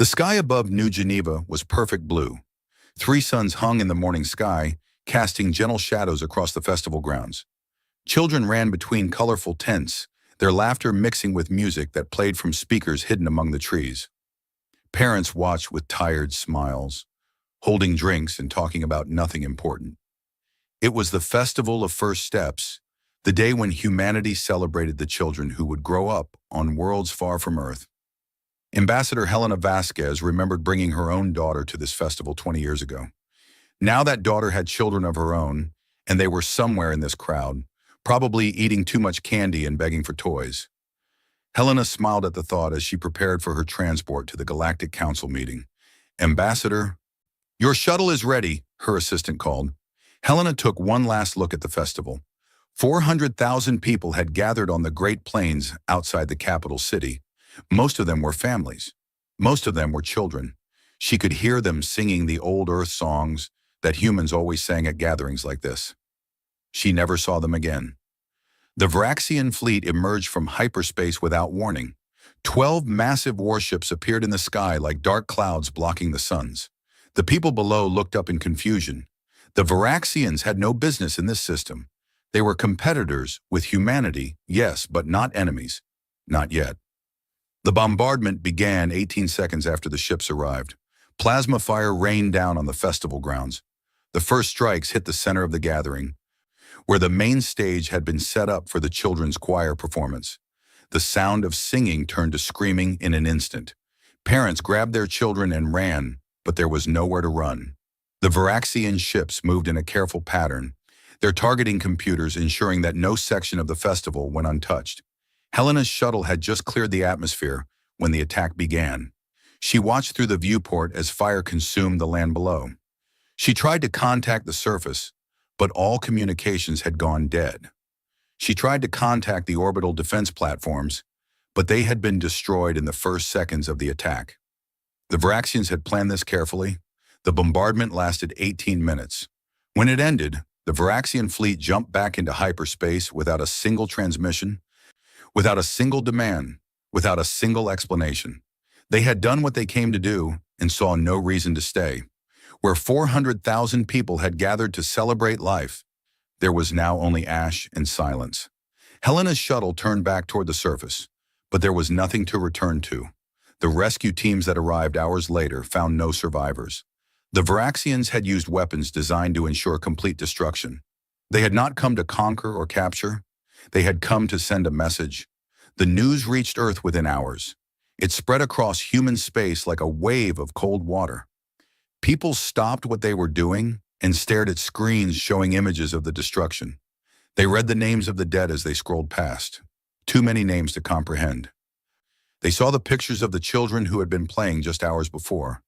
The sky above New Geneva was perfect blue. 3 suns hung in the morning sky, casting gentle shadows across the festival grounds. Children ran between colorful tents, their laughter mixing with music that played from speakers hidden among the trees. Parents watched with tired smiles, holding drinks and talking about nothing important. It was the festival of first steps, the day when humanity celebrated the children who would grow up on worlds far from Earth. Ambassador Helena Vasquez remembered bringing her own daughter to this festival 20 years ago. Now that daughter had children of her own, and they were somewhere in this crowd, probably eating too much candy and begging for toys. Helena smiled at the thought as she prepared for her transport to the Galactic Council meeting. "Ambassador, your shuttle is ready," her assistant called. Helena took one last look at the festival. 400,000 people had gathered on the Great Plains outside the capital city. Most of them were families. Most of them were children. She could hear them singing the old Earth songs that humans always sang at gatherings like this. She never saw them again. The Varaxian fleet emerged from hyperspace without warning. 12 massive warships appeared in the sky like dark clouds blocking the suns. The people below looked up in confusion. The Varaxians had no business in this system. They were competitors with humanity, yes, but not enemies. Not yet. The bombardment began 18 seconds after the ships arrived. Plasma fire rained down on the festival grounds. The first strikes hit the center of the gathering, where the main stage had been set up for the children's choir performance. The sound of singing turned to screaming in an instant. Parents grabbed their children and ran, but there was nowhere to run. The Varaxian ships moved in a careful pattern, their targeting computers ensuring that no section of the festival went untouched. Helena's shuttle had just cleared the atmosphere when the attack began. She watched through the viewport as fire consumed the land below. She tried to contact the surface, but all communications had gone dead. She tried to contact the orbital defense platforms, but they had been destroyed in the first seconds of the attack. The Varaxians had planned this carefully. The bombardment lasted 18 minutes. When it ended, the Varaxian fleet jumped back into hyperspace without a single transmission, without a single demand, without a single explanation. They had done what they came to do and saw no reason to stay. Where 400,000 people had gathered to celebrate life, there was now only ash and silence. Helena's shuttle turned back toward the surface, but there was nothing to return to. The rescue teams that arrived hours later found no survivors. The Varaxians had used weapons designed to ensure complete destruction. They had not come to conquer or capture. They had come to send a message. The news reached Earth within hours. It spread across human space like a wave of cold water. People stopped what they were doing and stared at screens showing images of the destruction. They read the names of the dead as they scrolled past. Too many names to comprehend. They saw the pictures of the children who had been playing just hours before.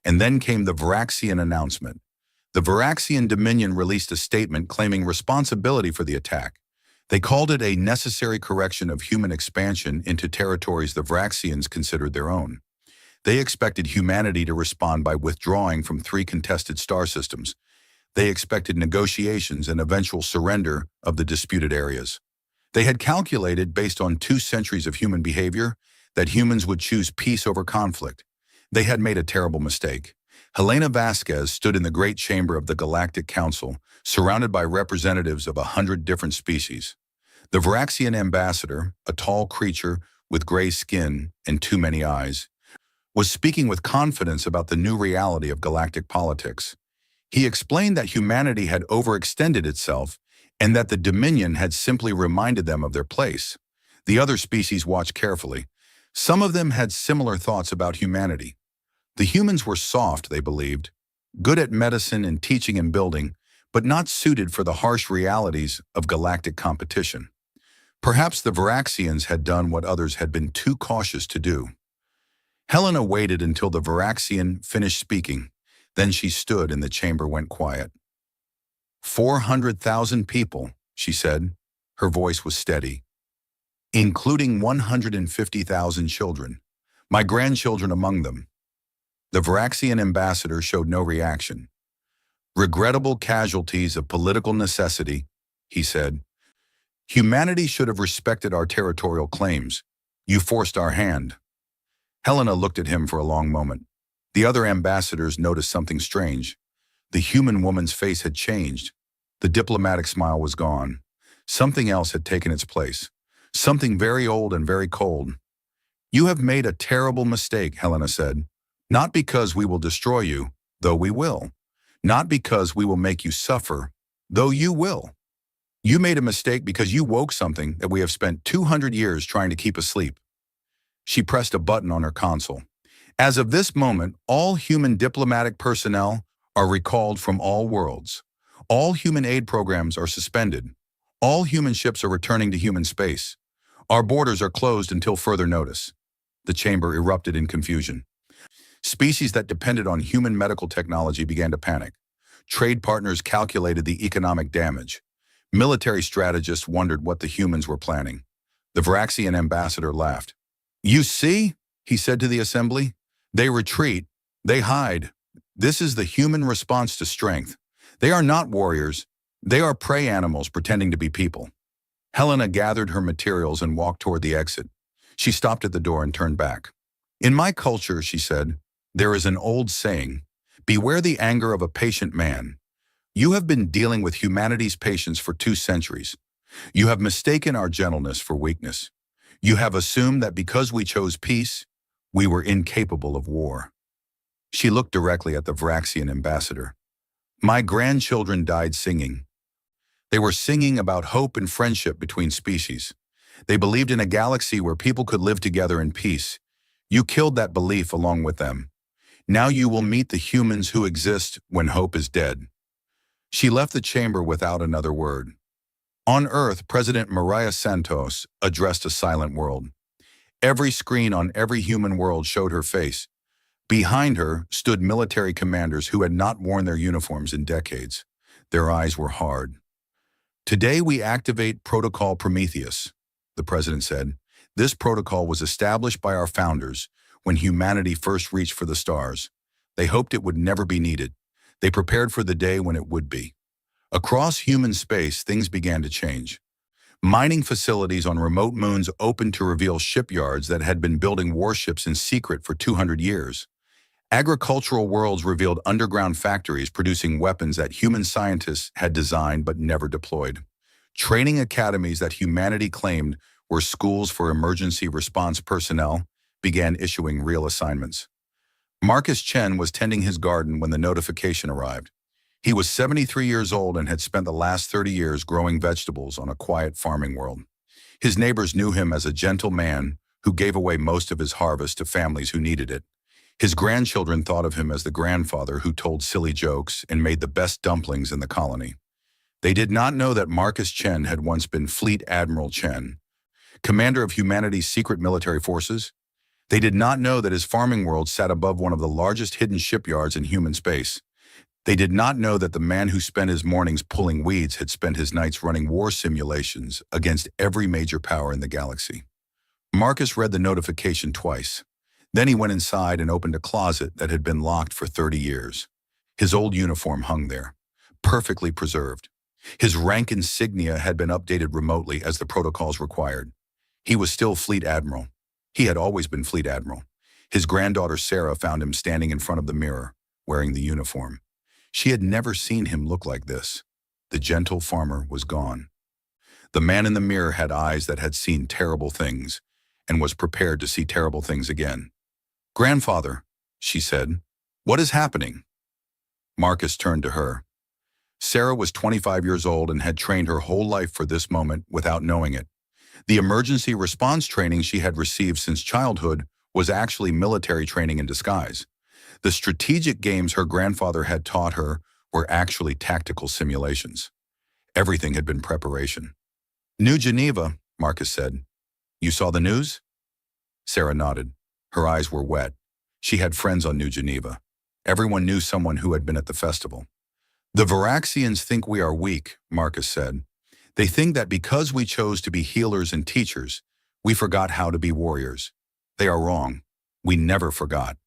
And then came the Varaxian announcement. The Varaxian Dominion released a statement claiming responsibility for the attack. They called it a necessary correction of human expansion into territories the Varaxians considered their own. They expected humanity to respond by withdrawing from 3 contested star systems. They expected negotiations and eventual surrender of the disputed areas. They had calculated, based on 2 centuries of human behavior, that humans would choose peace over conflict. They had made a terrible mistake. Helena Vasquez stood in the great chamber of the Galactic Council, surrounded by representatives of 100 different species. The Varaxian ambassador, a tall creature with gray skin and too many eyes, was speaking with confidence about the new reality of galactic politics. He explained that humanity had overextended itself and that the Dominion had simply reminded them of their place. The other species watched carefully. Some of them had similar thoughts about humanity. The humans were soft, they believed, good at medicine and teaching and building, but not suited for the harsh realities of galactic competition. Perhaps the Varaxians had done what others had been too cautious to do. Helena waited until the Varaxian finished speaking. Then she stood and the chamber went quiet. 400,000 people, she said. Her voice was steady. Including 150,000 children, my grandchildren among them. The Varaxian ambassador showed no reaction. Regrettable casualties of political necessity, he said. Humanity should have respected our territorial claims. You forced our hand. Helena looked at him for a long moment. The other ambassadors noticed something strange. The human woman's face had changed. The diplomatic smile was gone. Something else had taken its place. Something very old and very cold. "You have made a terrible mistake," Helena said. "Not because we will destroy you, though we will. Not because we will make you suffer, though you will. You made a mistake because you woke something that we have spent 200 years trying to keep asleep." She pressed a button on her console. "As of this moment, all human diplomatic personnel are recalled from all worlds. All human aid programs are suspended. All human ships are returning to human space. Our borders are closed until further notice." The chamber erupted in confusion. Species that depended on human medical technology began to panic. Trade partners calculated the economic damage. Military strategists wondered what the humans were planning. The Varaxian ambassador laughed. "You see," he said to the assembly, "they retreat, they hide. This is the human response to strength. They are not warriors. They are prey animals pretending to be people." Helena gathered her materials and walked toward the exit. She stopped at the door and turned back. "In my culture," she said, "there is an old saying, 'Beware the anger of a patient man.' You have been dealing with humanity's patience for 2 centuries. You have mistaken our gentleness for weakness. You have assumed that because we chose peace, we were incapable of war." She looked directly at the Varaxian ambassador. "My grandchildren died singing. They were singing about hope and friendship between species. They believed in a galaxy where people could live together in peace. You killed that belief along with them. Now you will meet the humans who exist when hope is dead." She left the chamber without another word. On Earth, President Maria Santos addressed a silent world. Every screen on every human world showed her face. Behind her stood military commanders who had not worn their uniforms in decades. Their eyes were hard. "Today we activate Protocol Prometheus," the president said. "This protocol was established by our founders when humanity first reached for the stars. They hoped it would never be needed. They prepared for the day when it would be." Across human space, things began to change. Mining facilities on remote moons opened to reveal shipyards that had been building warships in secret for 200 years. Agricultural worlds revealed underground factories producing weapons that human scientists had designed but never deployed. Training academies that humanity claimed were schools for emergency response personnel began issuing real assignments. Marcus Chen was tending his garden when the notification arrived. He was 73 years old and had spent the last 30 years growing vegetables on a quiet farming world. His neighbors knew him as a gentle man who gave away most of his harvest to families who needed it. His grandchildren thought of him as the grandfather who told silly jokes and made the best dumplings in the colony. They did not know that Marcus Chen had once been Fleet Admiral Chen, commander of humanity's secret military forces. They did not know that his farming world sat above one of the largest hidden shipyards in human space. They did not know that the man who spent his mornings pulling weeds had spent his nights running war simulations against every major power in the galaxy. Marcus read the notification twice. Then he went inside and opened a closet that had been locked for 30 years. His old uniform hung there, perfectly preserved. His rank insignia had been updated remotely as the protocols required. He was still Fleet Admiral. He had always been Fleet Admiral. His granddaughter Sarah found him standing in front of the mirror, wearing the uniform. She had never seen him look like this. The gentle farmer was gone. The man in the mirror had eyes that had seen terrible things and was prepared to see terrible things again. "Grandfather," she said, "what is happening?" Marcus turned to her. Sarah was 25 years old and had trained her whole life for this moment without knowing it. The emergency response training she had received since childhood was actually military training in disguise. The strategic games her grandfather had taught her were actually tactical simulations. Everything had been preparation. "New Geneva," Marcus said. "You saw the news?" Sarah nodded. Her eyes were wet. She had friends on New Geneva. Everyone knew someone who had been at the festival. "The Varaxians think we are weak," Marcus said. "They think that because we chose to be healers and teachers, we forgot how to be warriors. They are wrong. We never forgot.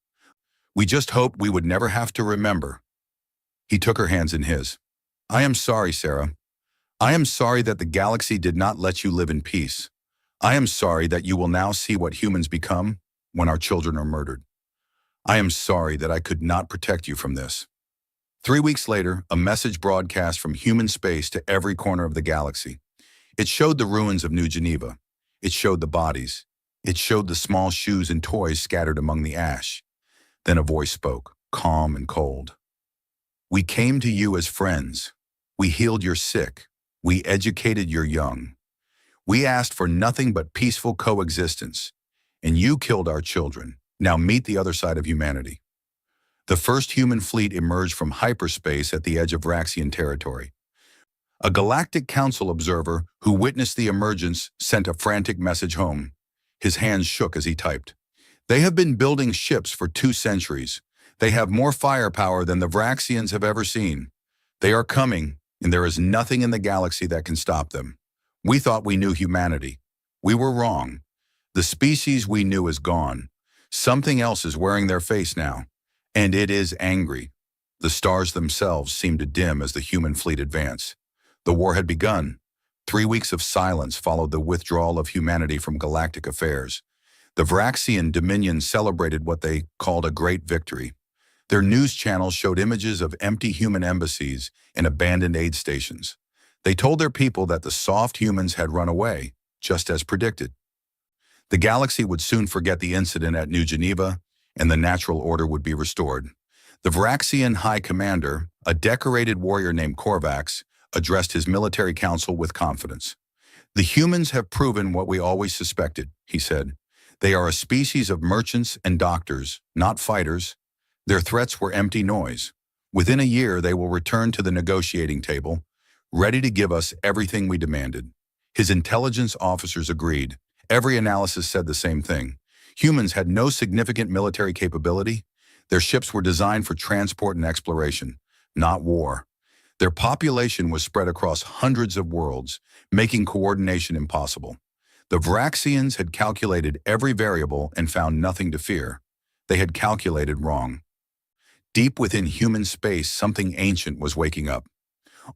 We just hoped we would never have to remember." He took her hands in his. "I am sorry, Sarah. I am sorry that the galaxy did not let you live in peace. I am sorry that you will now see what humans become when our children are murdered." I am sorry that I could not protect you from this. 3 weeks later, a message broadcast from human space to every corner of the galaxy. It showed the ruins of New Geneva. It showed the bodies. It showed the small shoes and toys scattered among the ash. Then a voice spoke, calm and cold. We came to you as friends. We healed your sick. We educated your young. We asked for nothing but peaceful coexistence. And you killed our children. Now meet the other side of humanity. The first human fleet emerged from hyperspace at the edge of Vraxian territory. A galactic council observer who witnessed the emergence sent a frantic message home. His hands shook as he typed. They have been building ships for 2 centuries. They have more firepower than the Vraxians have ever seen. They are coming, and there is nothing in the galaxy that can stop them. We thought we knew humanity. We were wrong. The species we knew is gone. Something else is wearing their face now, and it is angry. The stars themselves seemed to dim as the human fleet advanced. The war had begun. 3 weeks of silence followed the withdrawal of humanity from galactic affairs. The Vraxian Dominion celebrated what they called a great victory. Their news channels showed images of empty human embassies and abandoned aid stations. They told their people that the soft humans had run away, just as predicted. The galaxy would soon forget the incident at New Geneva, and the natural order would be restored. The Vraxian High Commander, a decorated warrior named Korvax, addressed his military council with confidence. The humans have proven what we always suspected, he said. They are a species of merchants and doctors, not fighters. Their threats were empty noise. Within a year, they will return to the negotiating table, ready to give us everything we demanded. His intelligence officers agreed. Every analysis said the same thing. Humans had no significant military capability. Their ships were designed for transport and exploration, not war. Their population was spread across hundreds of worlds, making coordination impossible. The Vraxians had calculated every variable and found nothing to fear. They had calculated wrong. Deep within human space, something ancient was waking up.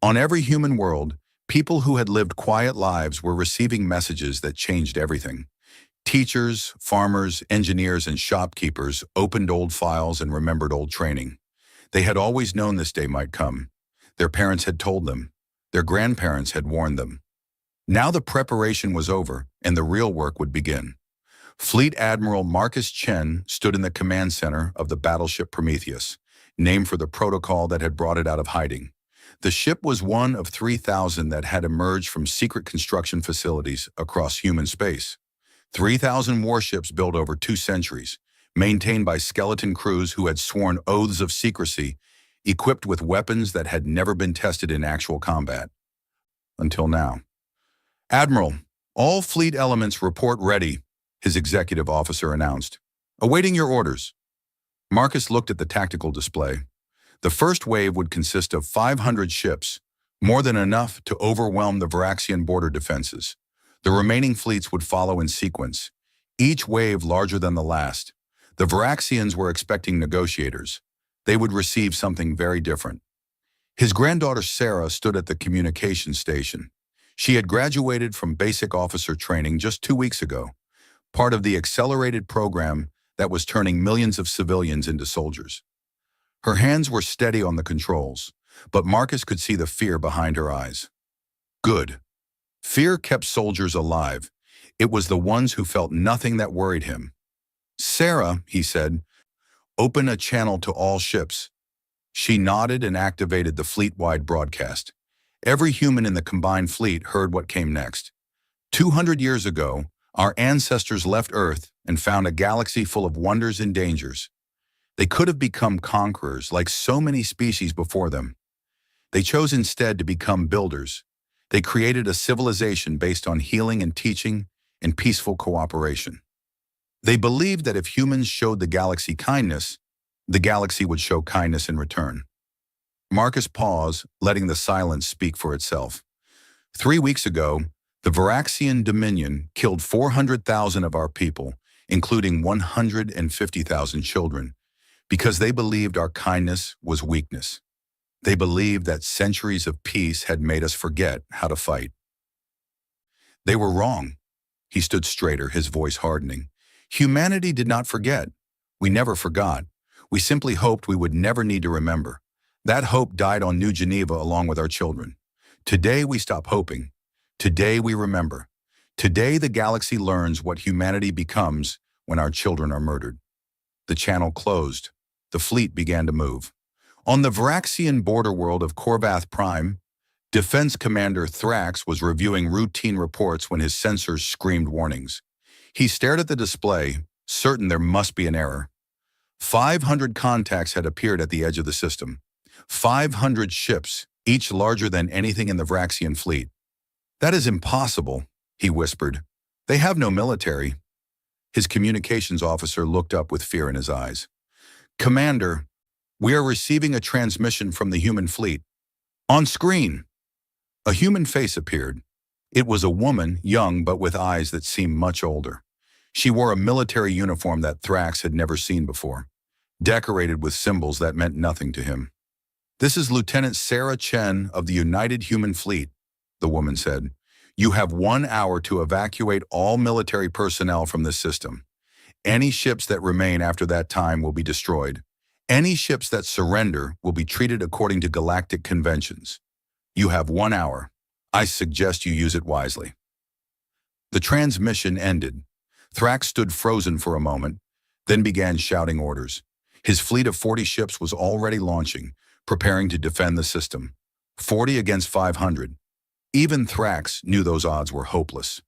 On every human world, people who had lived quiet lives were receiving messages that changed everything. Teachers, farmers, engineers, and shopkeepers opened old files and remembered old training. They had always known this day might come. Their parents had told them. Their grandparents had warned them. Now the preparation was over, and the real work would begin. Fleet Admiral Marcus Chen stood in the command center of the battleship Prometheus, named for the protocol that had brought it out of hiding. The ship was one of 3,000 that had emerged from secret construction facilities across human space. 3,000 warships built over 2 centuries, maintained by skeleton crews who had sworn oaths of secrecy, equipped with weapons that had never been tested in actual combat. Until now. Admiral, all fleet elements report ready, his executive officer announced. Awaiting your orders. Marcus looked at the tactical display. The first wave would consist of 500 ships, more than enough to overwhelm the Vraxian border defenses. The remaining fleets would follow in sequence, each wave larger than the last. The Vraxians were expecting negotiators. They would receive something very different. His granddaughter Sarah stood at the communications station. She had graduated from basic officer training just 2 weeks ago, part of the accelerated program that was turning millions of civilians into soldiers. Her hands were steady on the controls, but Marcus could see the fear behind her eyes. Good. Fear kept soldiers alive. It was the ones who felt nothing that worried him. Sarah, he said, open a channel to all ships. She nodded and activated the fleet-wide broadcast. Every human in the combined fleet heard what came next. 200 years ago, our ancestors left Earth and found a galaxy full of wonders and dangers. They could have become conquerors like so many species before them. They chose instead to become builders. They created a civilization based on healing and teaching and peaceful cooperation. They believed that if humans showed the galaxy kindness, the galaxy would show kindness in return. Marcus paused, letting the silence speak for itself. 3 weeks ago, the Vraxian Dominion killed 400,000 of our people, including 150,000 children, because they believed our kindness was weakness. They believed that centuries of peace had made us forget how to fight. They were wrong. He stood straighter, his voice hardening. Humanity did not forget. We never forgot. We simply hoped we would never need to remember. That hope died on New Geneva along with our children. Today we stop hoping. Today we remember. Today the galaxy learns what humanity becomes when our children are murdered. The channel closed. The fleet began to move. On the Varaxian border world of Corvath Prime, Defense Commander Thrax was reviewing routine reports when his sensors screamed warnings. He stared at the display, certain there must be an error. 500 contacts had appeared at the edge of the system. 500 ships, each larger than anything in the Varaxian fleet. "That is impossible," he whispered. "They have no military." His communications officer looked up with fear in his eyes. "Commander, we are receiving a transmission from the human fleet." On screen, a human face appeared. It was a woman, young but with eyes that seemed much older. She wore a military uniform that Thrax had never seen before, decorated with symbols that meant nothing to him. "This is Lieutenant Sarah Chen of the United Human Fleet," the woman said. "You have 1 hour to evacuate all military personnel from this system. Any ships that remain after that time will be destroyed. Any ships that surrender will be treated according to galactic conventions. You have 1 hour. I suggest you use it wisely." The transmission ended. Thrax stood frozen for a moment, then began shouting orders. His fleet of 40 ships was already launching, preparing to defend the system. 40 against 500. Even Thrax knew those odds were hopeless.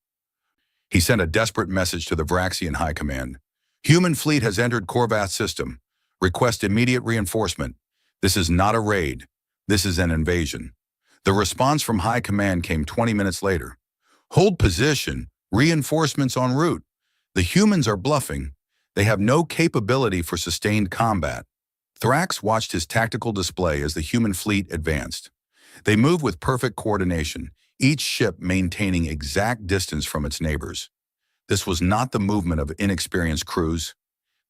He sent a desperate message to the Varaxian High Command. "Human fleet has entered Corvath system. Request immediate reinforcement. This is not a raid. This is an invasion." The response from High Command came 20 minutes later. "Hold position. Reinforcements en route. The humans are bluffing. They have no capability for sustained combat." Thrax watched his tactical display as the human fleet advanced. They moved with perfect coordination, each ship maintaining exact distance from its neighbors. This was not the movement of inexperienced crews.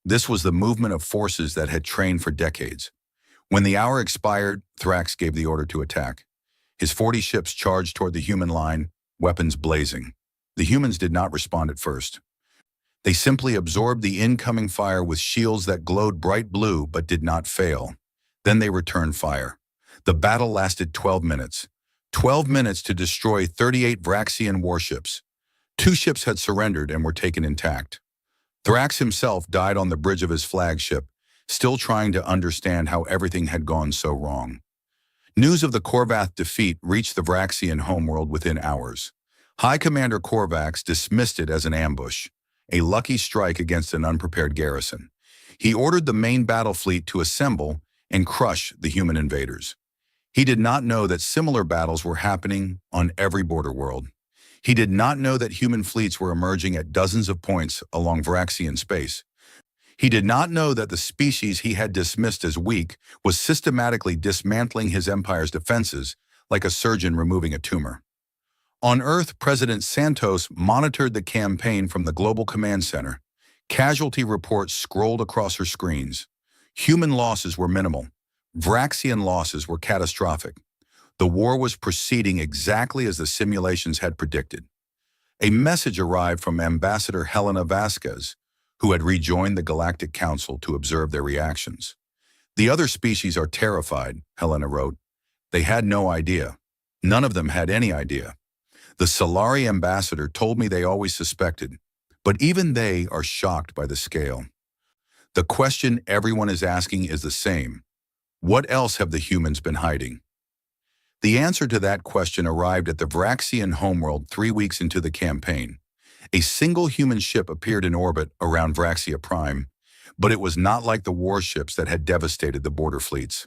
This was the movement of forces that had trained for decades. When the hour expired, Thrax gave the order to attack. His 40 ships charged toward the human line, weapons blazing. The humans did not respond at first. They simply absorbed the incoming fire with shields that glowed bright blue but did not fail. Then they returned fire. The battle lasted 12 minutes. 12 minutes to destroy 38 Varaxian warships. 2 ships had surrendered and were taken intact. Thrax himself died on the bridge of his flagship, still trying to understand how everything had gone so wrong. News of the Corvath defeat reached the Varaxian homeworld within hours. High Commander Corvax dismissed it as an ambush, a lucky strike against an unprepared garrison. He ordered the main battle fleet to assemble and crush the human invaders. He did not know that similar battles were happening on every border world. He did not know that human fleets were emerging at dozens of points along Varaxian space. He did not know that the species he had dismissed as weak was systematically dismantling his empire's defenses like a surgeon removing a tumor. On Earth, President Santos monitored the campaign from the Global Command Center. Casualty reports scrolled across her screens. Human losses were minimal. Varaxian losses were catastrophic. The war was proceeding exactly as the simulations had predicted. A message arrived from Ambassador Helena Vasquez, who had rejoined the Galactic Council to observe their reactions. "The other species are terrified," Helena wrote. "They had no idea. None of them had any idea. The Solari ambassador told me they always suspected, but even they are shocked by the scale. The question everyone is asking is the same. What else have the humans been hiding?" The answer to that question arrived at the Varaxian homeworld 3 weeks into the campaign. A single human ship appeared in orbit around Varaxia Prime, but it was not like the warships that had devastated the border fleets.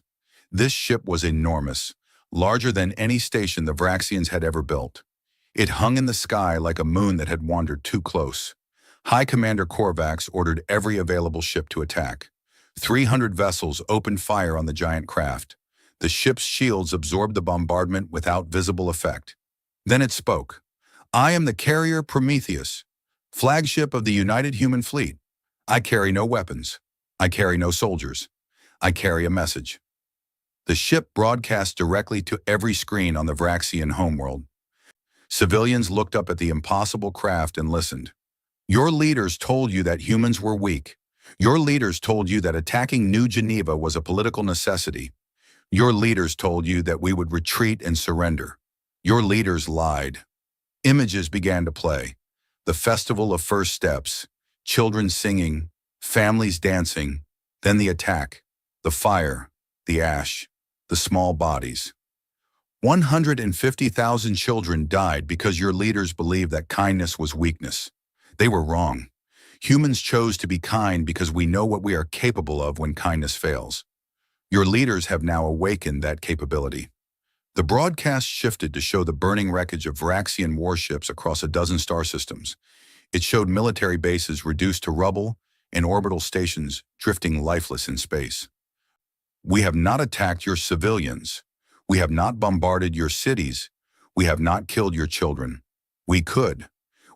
This ship was enormous, larger than any station the Varaxians had ever built. It hung in the sky like a moon that had wandered too close. High Commander Corvax ordered every available ship to attack. 300 vessels opened fire on the giant craft. The ship's shields absorbed the bombardment without visible effect. Then it spoke. "I am the carrier Prometheus, flagship of the United Human Fleet. I carry no weapons. I carry no soldiers. I carry a message." The ship broadcast directly to every screen on the Varaxian homeworld. Civilians looked up at the impossible craft and listened. "Your leaders told you that humans were weak. Your leaders told you that attacking New Geneva was a political necessity. Your leaders told you that we would retreat and surrender. Your leaders lied. Images began to play. The festival of first steps, children singing, families dancing, then the attack, the fire, the ash, the small bodies. 150,000 children died because your leaders believed that kindness was weakness. They were wrong. Humans chose to be kind because we know what we are capable of when kindness fails. Your leaders have now awakened that capability. The broadcast shifted to show the burning wreckage of Varaxian warships across a dozen star systems. It showed military bases reduced to rubble and orbital stations drifting lifeless in space. We have not attacked your civilians. We have not bombarded your cities. We have not killed your children. We could.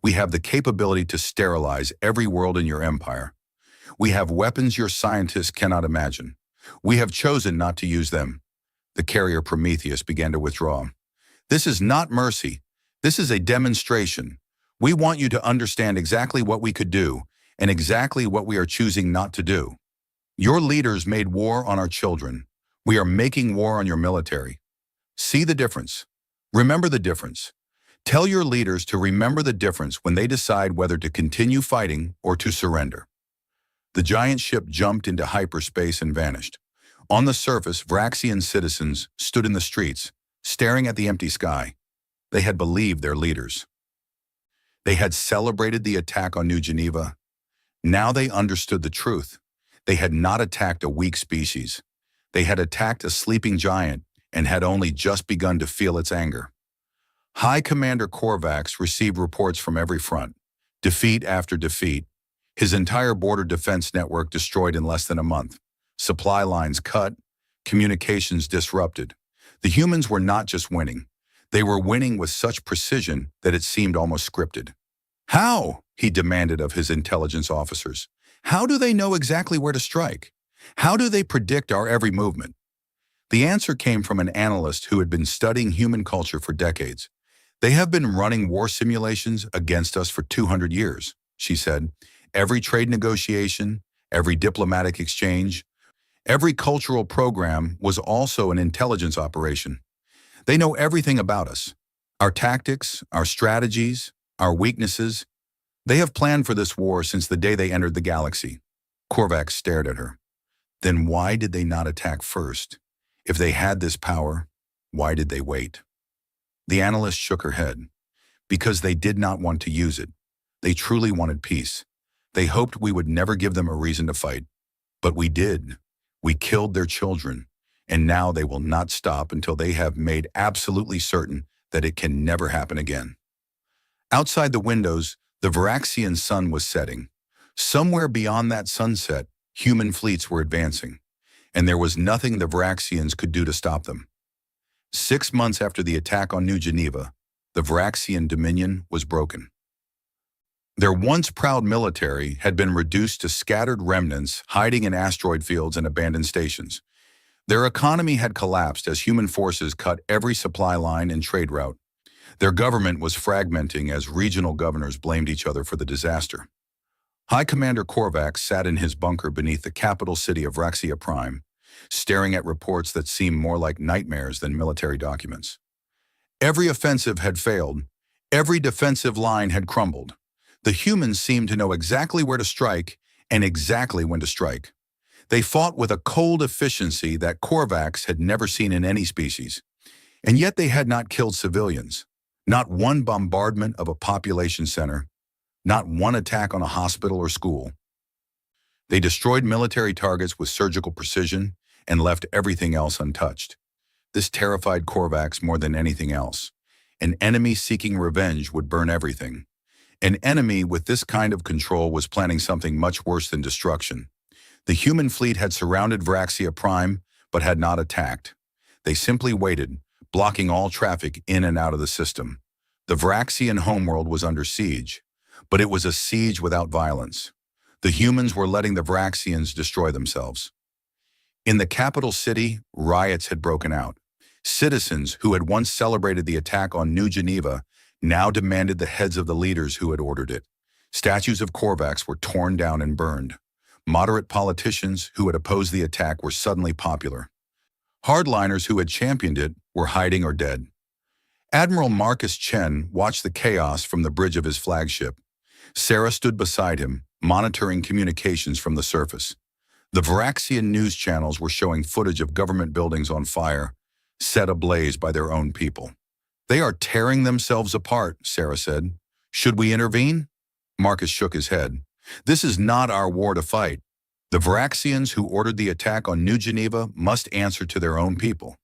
We have the capability to sterilize every world in your empire. We have weapons your scientists cannot imagine. We have chosen not to use them. The carrier Prometheus began to withdraw. This is not mercy. This is a demonstration. We want you to understand exactly what we could do and exactly what we are choosing not to do. Your leaders made war on our children. We are making war on your military. See the difference. Remember the difference. Tell your leaders to remember the difference when they decide whether to continue fighting or to surrender. The giant ship jumped into hyperspace and vanished. On the surface, Varaxian citizens stood in the streets, staring at the empty sky. They had believed their leaders. They had celebrated the attack on New Geneva. Now they understood the truth. They had not attacked a weak species. They had attacked a sleeping giant and had only just begun to feel its anger. High Commander Korvax received reports from every front, defeat after defeat. His entire border defense network destroyed in less than a month. Supply lines cut, communications disrupted. The humans were not just winning. They were winning with such precision that it seemed almost scripted. How? He demanded of his intelligence officers. How do they know exactly where to strike? How do they predict our every movement? The answer came from an analyst who had been studying human culture for decades. They have been running war simulations against us for 200 years, she said. Every trade negotiation, every diplomatic exchange, every cultural program was also an intelligence operation. They know everything about us, our tactics, our strategies, our weaknesses. They have planned for this war since the day they entered the galaxy. Korvax stared at her. Then why did they not attack first? If they had this power, why did they wait? The analyst shook her head. Because they did not want to use it. They truly wanted peace. They hoped we would never give them a reason to fight. But we did. We killed their children, and now they will not stop until they have made absolutely certain that it can never happen again. Outside the windows, the Varaxian sun was setting. Somewhere beyond that sunset, human fleets were advancing, and there was nothing the Varaxians could do to stop them. 6 months after the attack on New Geneva, the Varaxian dominion was broken. Their once proud military had been reduced to scattered remnants hiding in asteroid fields and abandoned stations. Their economy had collapsed as human forces cut every supply line and trade route. Their government was fragmenting as regional governors blamed each other for the disaster. High Commander Korvax sat in his bunker beneath the capital city of Raxia Prime, staring at reports that seemed more like nightmares than military documents. Every offensive had failed. Every defensive line had crumbled. The humans seemed to know exactly where to strike and exactly when to strike. They fought with a cold efficiency that Korvax had never seen in any species. And yet they had not killed civilians. Not one bombardment of a population center. Not one attack on a hospital or school. They destroyed military targets with surgical precision and left everything else untouched. This terrified Korvax more than anything else. An enemy seeking revenge would burn everything. An enemy with this kind of control was planning something much worse than destruction. The human fleet had surrounded Varaxia Prime, but had not attacked. They simply waited, blocking all traffic in and out of the system. The Varaxian homeworld was under siege, but it was a siege without violence. The humans were letting the Varaxians destroy themselves. In the capital city, riots had broken out. Citizens who had once celebrated the attack on New Geneva now demanded the heads of the leaders who had ordered it. Statues of Korvax were torn down and burned. Moderate politicians who had opposed the attack were suddenly popular. Hardliners who had championed it were hiding or dead. Admiral Marcus Chen watched the chaos from the bridge of his flagship. Sarah stood beside him, monitoring communications from the surface. The Varaxian news channels were showing footage of government buildings on fire, set ablaze by their own people. "They are tearing themselves apart," Sarah said. "Should we intervene?" Marcus shook his head. "This is not our war to fight. The Varaxians who ordered the attack on New Geneva must answer to their own people.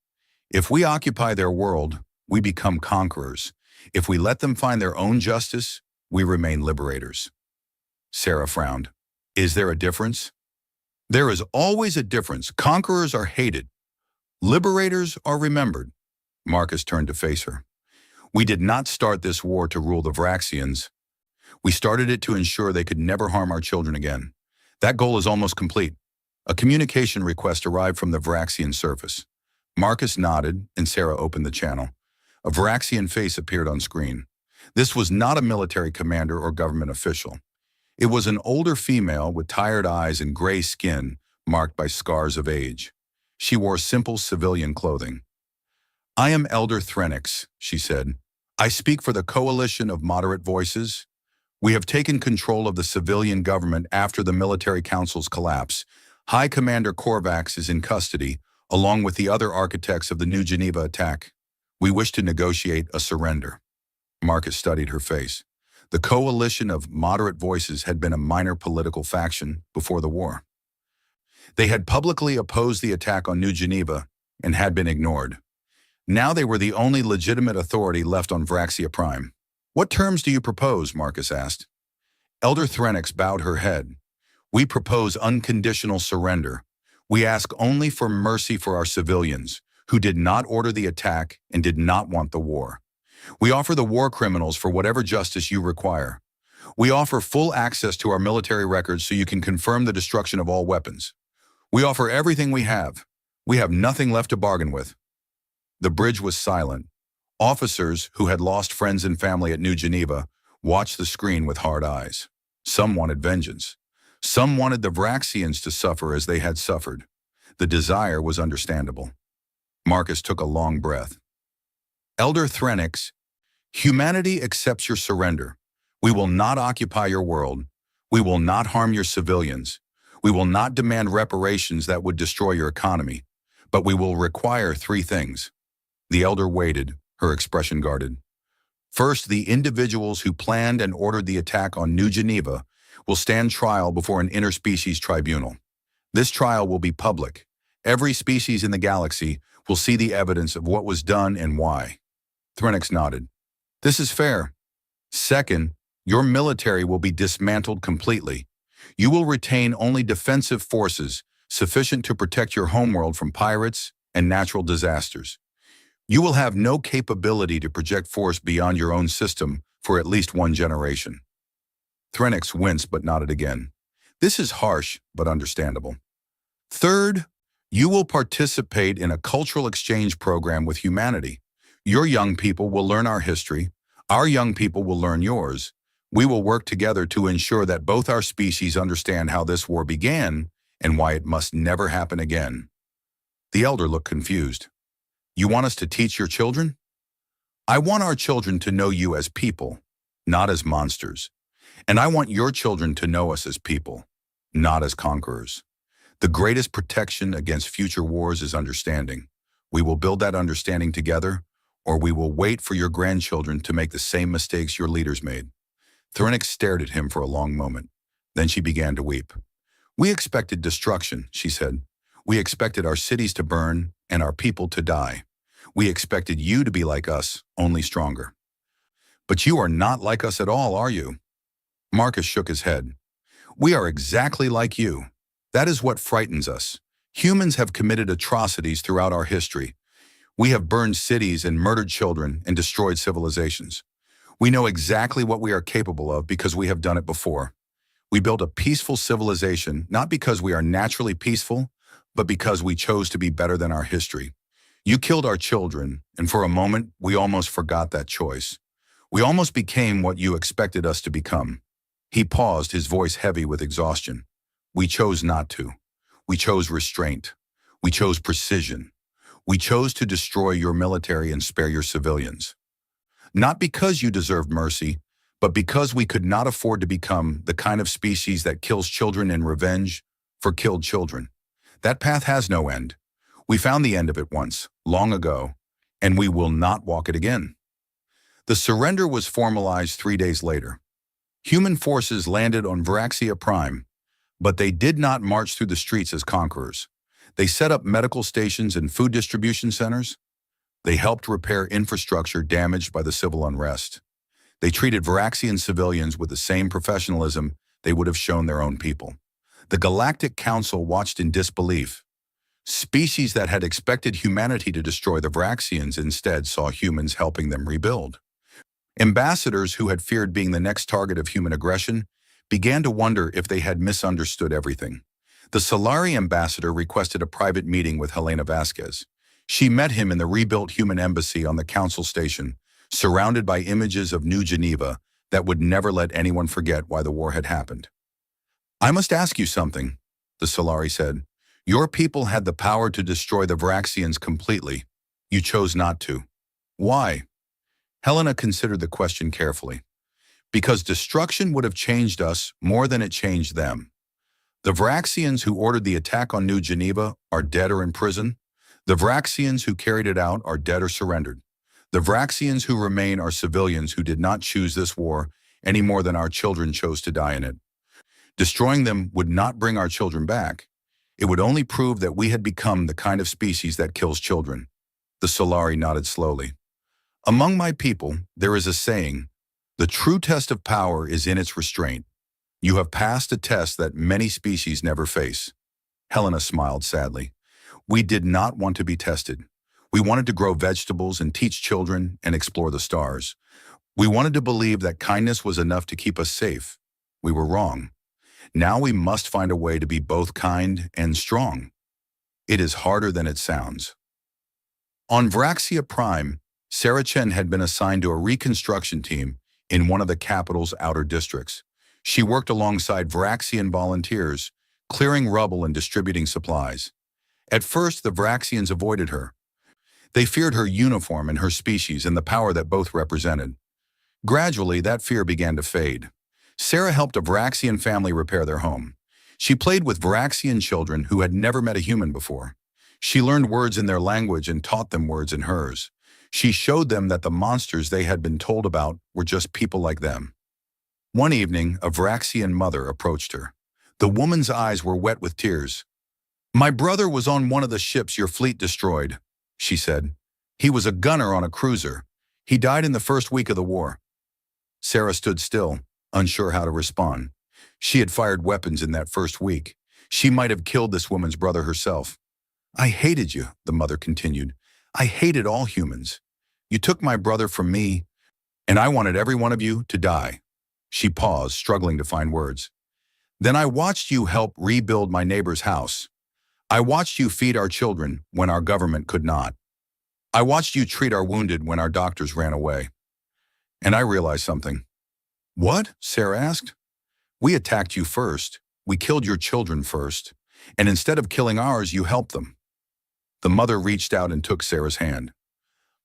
If we occupy their world, we become conquerors. If we let them find their own justice, we remain liberators." Sarah frowned. "Is there a difference?" "There is always a difference. Conquerors are hated. Liberators are remembered." Marcus turned to face her. "We did not start this war to rule the Varaxians. We started it to ensure they could never harm our children again. That goal is almost complete." A communication request arrived from the Varaxian surface. Marcus nodded, and Sarah opened the channel. A Varaxian face appeared on screen. This was not a military commander or government official. It was an older female with tired eyes and gray skin marked by scars of age. She wore simple civilian clothing. "I am Elder Threnix," she said. "I speak for the Coalition of Moderate Voices. We have taken control of the civilian government after the military council's collapse. High Commander Korvax is in custody, along with the other architects of the New Geneva attack. We wish to negotiate a surrender." Marcus studied her face. The Coalition of Moderate Voices had been a minor political faction before the war. They had publicly opposed the attack on New Geneva and had been ignored. Now they were the only legitimate authority left on Varaxia Prime. "What terms do you propose?" Marcus asked. Elder Threnix bowed her head. "We propose unconditional surrender. We ask only for mercy for our civilians, who did not order the attack and did not want the war. We offer the war criminals for whatever justice you require. We offer full access to our military records so you can confirm the destruction of all weapons. We offer everything we have. We have nothing left to bargain with." The bridge was silent. Officers who had lost friends and family at New Geneva watched the screen with hard eyes. Some wanted vengeance. Some wanted the Varaxians to suffer as they had suffered. The desire was understandable. Marcus took a long breath. "Elder Threnix, humanity accepts your surrender. We will not occupy your world. We will not harm your civilians. We will not demand reparations that would destroy your economy. But we will require 3 things. The elder waited, her expression guarded. "First, the individuals who planned and ordered the attack on New Geneva will stand trial before an interspecies tribunal. This trial will be public. Every species in the galaxy will see the evidence of what was done and why." Threnix nodded. "This is fair." "Second, your military will be dismantled completely. You will retain only defensive forces sufficient to protect your homeworld from pirates and natural disasters. You will have no capability to project force beyond your own system for at least 1 generation." Threnix winced but nodded again. "This is harsh but understandable." "Third, you will participate in a cultural exchange program with humanity. Your young people will learn our history. Our young people will learn yours. We will work together to ensure that both our species understand how this war began and why it must never happen again." The elder looked confused. "You want us to teach your children?" "I want our children to know you as people, not as monsters. And I want your children to know us as people, not as conquerors. The greatest protection against future wars is understanding. We will build that understanding together, or we will wait for your grandchildren to make the same mistakes your leaders made." Threnix stared at him for a long moment. Then she began to weep. "We expected destruction," she said. "We expected our cities to burn and our people to die. We expected you to be like us, only stronger. But you are not like us at all, are you?" Marcus shook his head. "We are exactly like you. That is what frightens us. Humans have committed atrocities throughout our history. We have burned cities and murdered children and destroyed civilizations. We know exactly what we are capable of because we have done it before. We built a peaceful civilization not because we are naturally peaceful, but because we chose to be better than our history. You killed our children, and for a moment, we almost forgot that choice. We almost became what you expected us to become." He paused, his voice heavy with exhaustion. We chose not to. We chose restraint. We chose precision. We chose to destroy your military and spare your civilians. Not because you deserved mercy, but because we could not afford to become the kind of species that kills children in revenge for killed children. That path has no end. We found the end of it once, long ago, and we will not walk it again. The surrender was formalized 3 days later. Human forces landed on Varaxia Prime, but they did not march through the streets as conquerors. They set up medical stations and food distribution centers. They helped repair infrastructure damaged by the civil unrest. They treated Varaxian civilians with the same professionalism they would have shown their own people. The Galactic Council watched in disbelief. Species that had expected humanity to destroy the Varaxians instead saw humans helping them rebuild. Ambassadors who had feared being the next target of human aggression began to wonder if they had misunderstood everything. The Solari ambassador requested a private meeting with Helena Vasquez. She met him in the rebuilt human embassy on the council station, surrounded by images of New Geneva that would never let anyone forget why the war had happened. "I must ask you something," the Solari said. "Your people had the power to destroy the Varaxians completely. You chose not to. Why?" Helena considered the question carefully. "Because destruction would have changed us more than it changed them. The Varaxians who ordered the attack on New Geneva are dead or in prison. The Varaxians who carried it out are dead or surrendered. The Varaxians who remain are civilians who did not choose this war any more than our children chose to die in it. Destroying them would not bring our children back. It would only prove that we had become the kind of species that kills children." The Solari nodded slowly. "Among my people, there is a saying, the true test of power is in its restraint. You have passed a test that many species never face." Helena smiled sadly. "We did not want to be tested. We wanted to grow vegetables and teach children and explore the stars. We wanted to believe that kindness was enough to keep us safe. We were wrong. Now we must find a way to be both kind and strong. It is harder than it sounds." On Varaxia Prime, Sarah Chen had been assigned to a reconstruction team in one of the capital's outer districts. She worked alongside Varaxian volunteers, clearing rubble and distributing supplies. At first, the Varaxians avoided her. They feared her uniform and her species and the power that both represented. Gradually, that fear began to fade. Sarah helped a Varaxian family repair their home. She played with Varaxian children who had never met a human before. She learned words in their language and taught them words in hers. She showed them that the monsters they had been told about were just people like them. One evening, a Varaxian mother approached her. The woman's eyes were wet with tears. "My brother was on one of the ships your fleet destroyed," she said. "He was a gunner on a cruiser. He died in the first week of the war." Sarah stood still, unsure how to respond. She had fired weapons in that first week. She might have killed this woman's brother herself. "I hated you," the mother continued. "I hated all humans. You took my brother from me, and I wanted every one of you to die." She paused, struggling to find words. "Then I watched you help rebuild my neighbor's house. I watched you feed our children when our government could not. I watched you treat our wounded when our doctors ran away. And I realized something." "What?" Sarah asked. "We attacked you first. We killed your children first. And instead of killing ours, you helped them." The mother reached out and took Sarah's hand.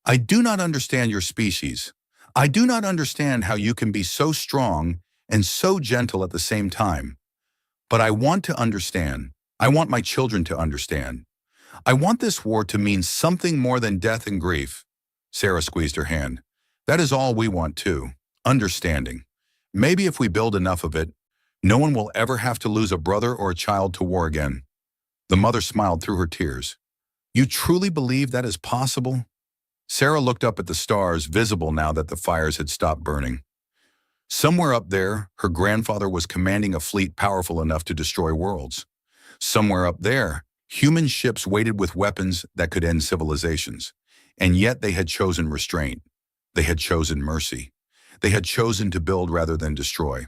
"I do not understand your species. I do not understand how you can be so strong and so gentle at the same time. But I want to understand. I want my children to understand. I want this war to mean something more than death and grief." Sarah squeezed her hand. "That is all we want too. Understanding. Maybe if we build enough of it, no one will ever have to lose a brother or a child to war again." The mother smiled through her tears. "You truly believe that is possible?" Sarah looked up at the stars, visible now that the fires had stopped burning. Somewhere up there, her grandfather was commanding a fleet powerful enough to destroy worlds. Somewhere up there, human ships waited with weapons that could end civilizations. And yet they had chosen restraint. They had chosen mercy. They had chosen to build rather than destroy.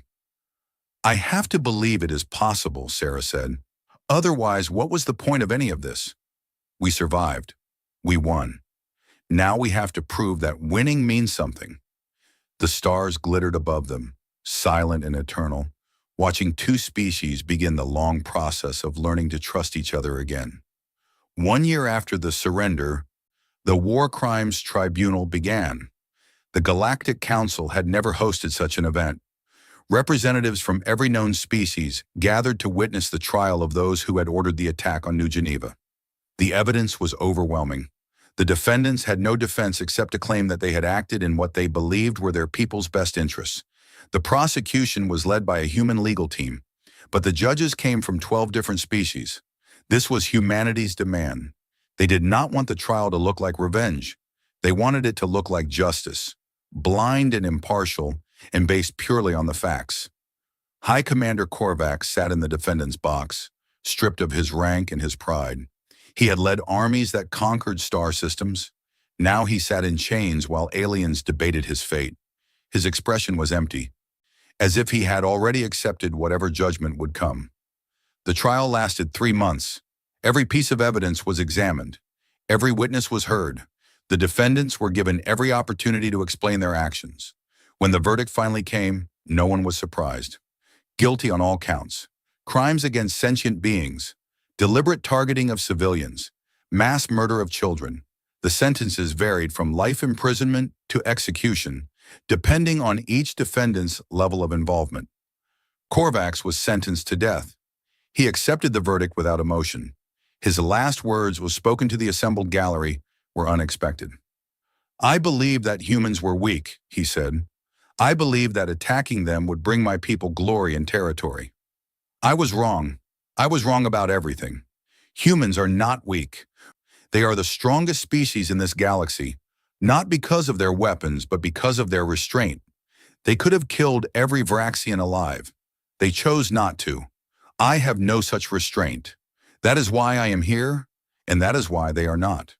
"I have to believe it is possible," Sarah said. "Otherwise, what was the point of any of this? We survived. We won. Now we have to prove that winning means something." The stars glittered above them, silent and eternal, watching two species begin the long process of learning to trust each other again. 1 year after the surrender, the War Crimes Tribunal began. The Galactic Council had never hosted such an event. Representatives from every known species gathered to witness the trial of those who had ordered the attack on New Geneva. The evidence was overwhelming. The defendants had no defense except to claim that they had acted in what they believed were their people's best interests. The prosecution was led by a human legal team, but the judges came from 12 different species. This was humanity's demand. They did not want the trial to look like revenge. They wanted it to look like justice, blind and impartial, and based purely on the facts. High Commander Korvax sat in the defendant's box, stripped of his rank and his pride. He had led armies that conquered star systems. Now he sat in chains while aliens debated his fate. His expression was empty, as if he had already accepted whatever judgment would come. The trial lasted 3 months. Every piece of evidence was examined. Every witness was heard. The defendants were given every opportunity to explain their actions. When the verdict finally came, no one was surprised. Guilty on all counts. Crimes against sentient beings, deliberate targeting of civilians, mass murder of children. The sentences varied from life imprisonment to execution, depending on each defendant's level of involvement. Korvax was sentenced to death. He accepted the verdict without emotion. His last words, was spoken to the assembled gallery, were unexpected. "I believed that humans were weak," he said. "I believed that attacking them would bring my people glory and territory. I was wrong. I was wrong about everything. Humans are not weak. They are the strongest species in this galaxy, not because of their weapons, but because of their restraint. They could have killed every Vraxian alive. They chose not to. I have no such restraint. That is why I am here, and that is why they are not."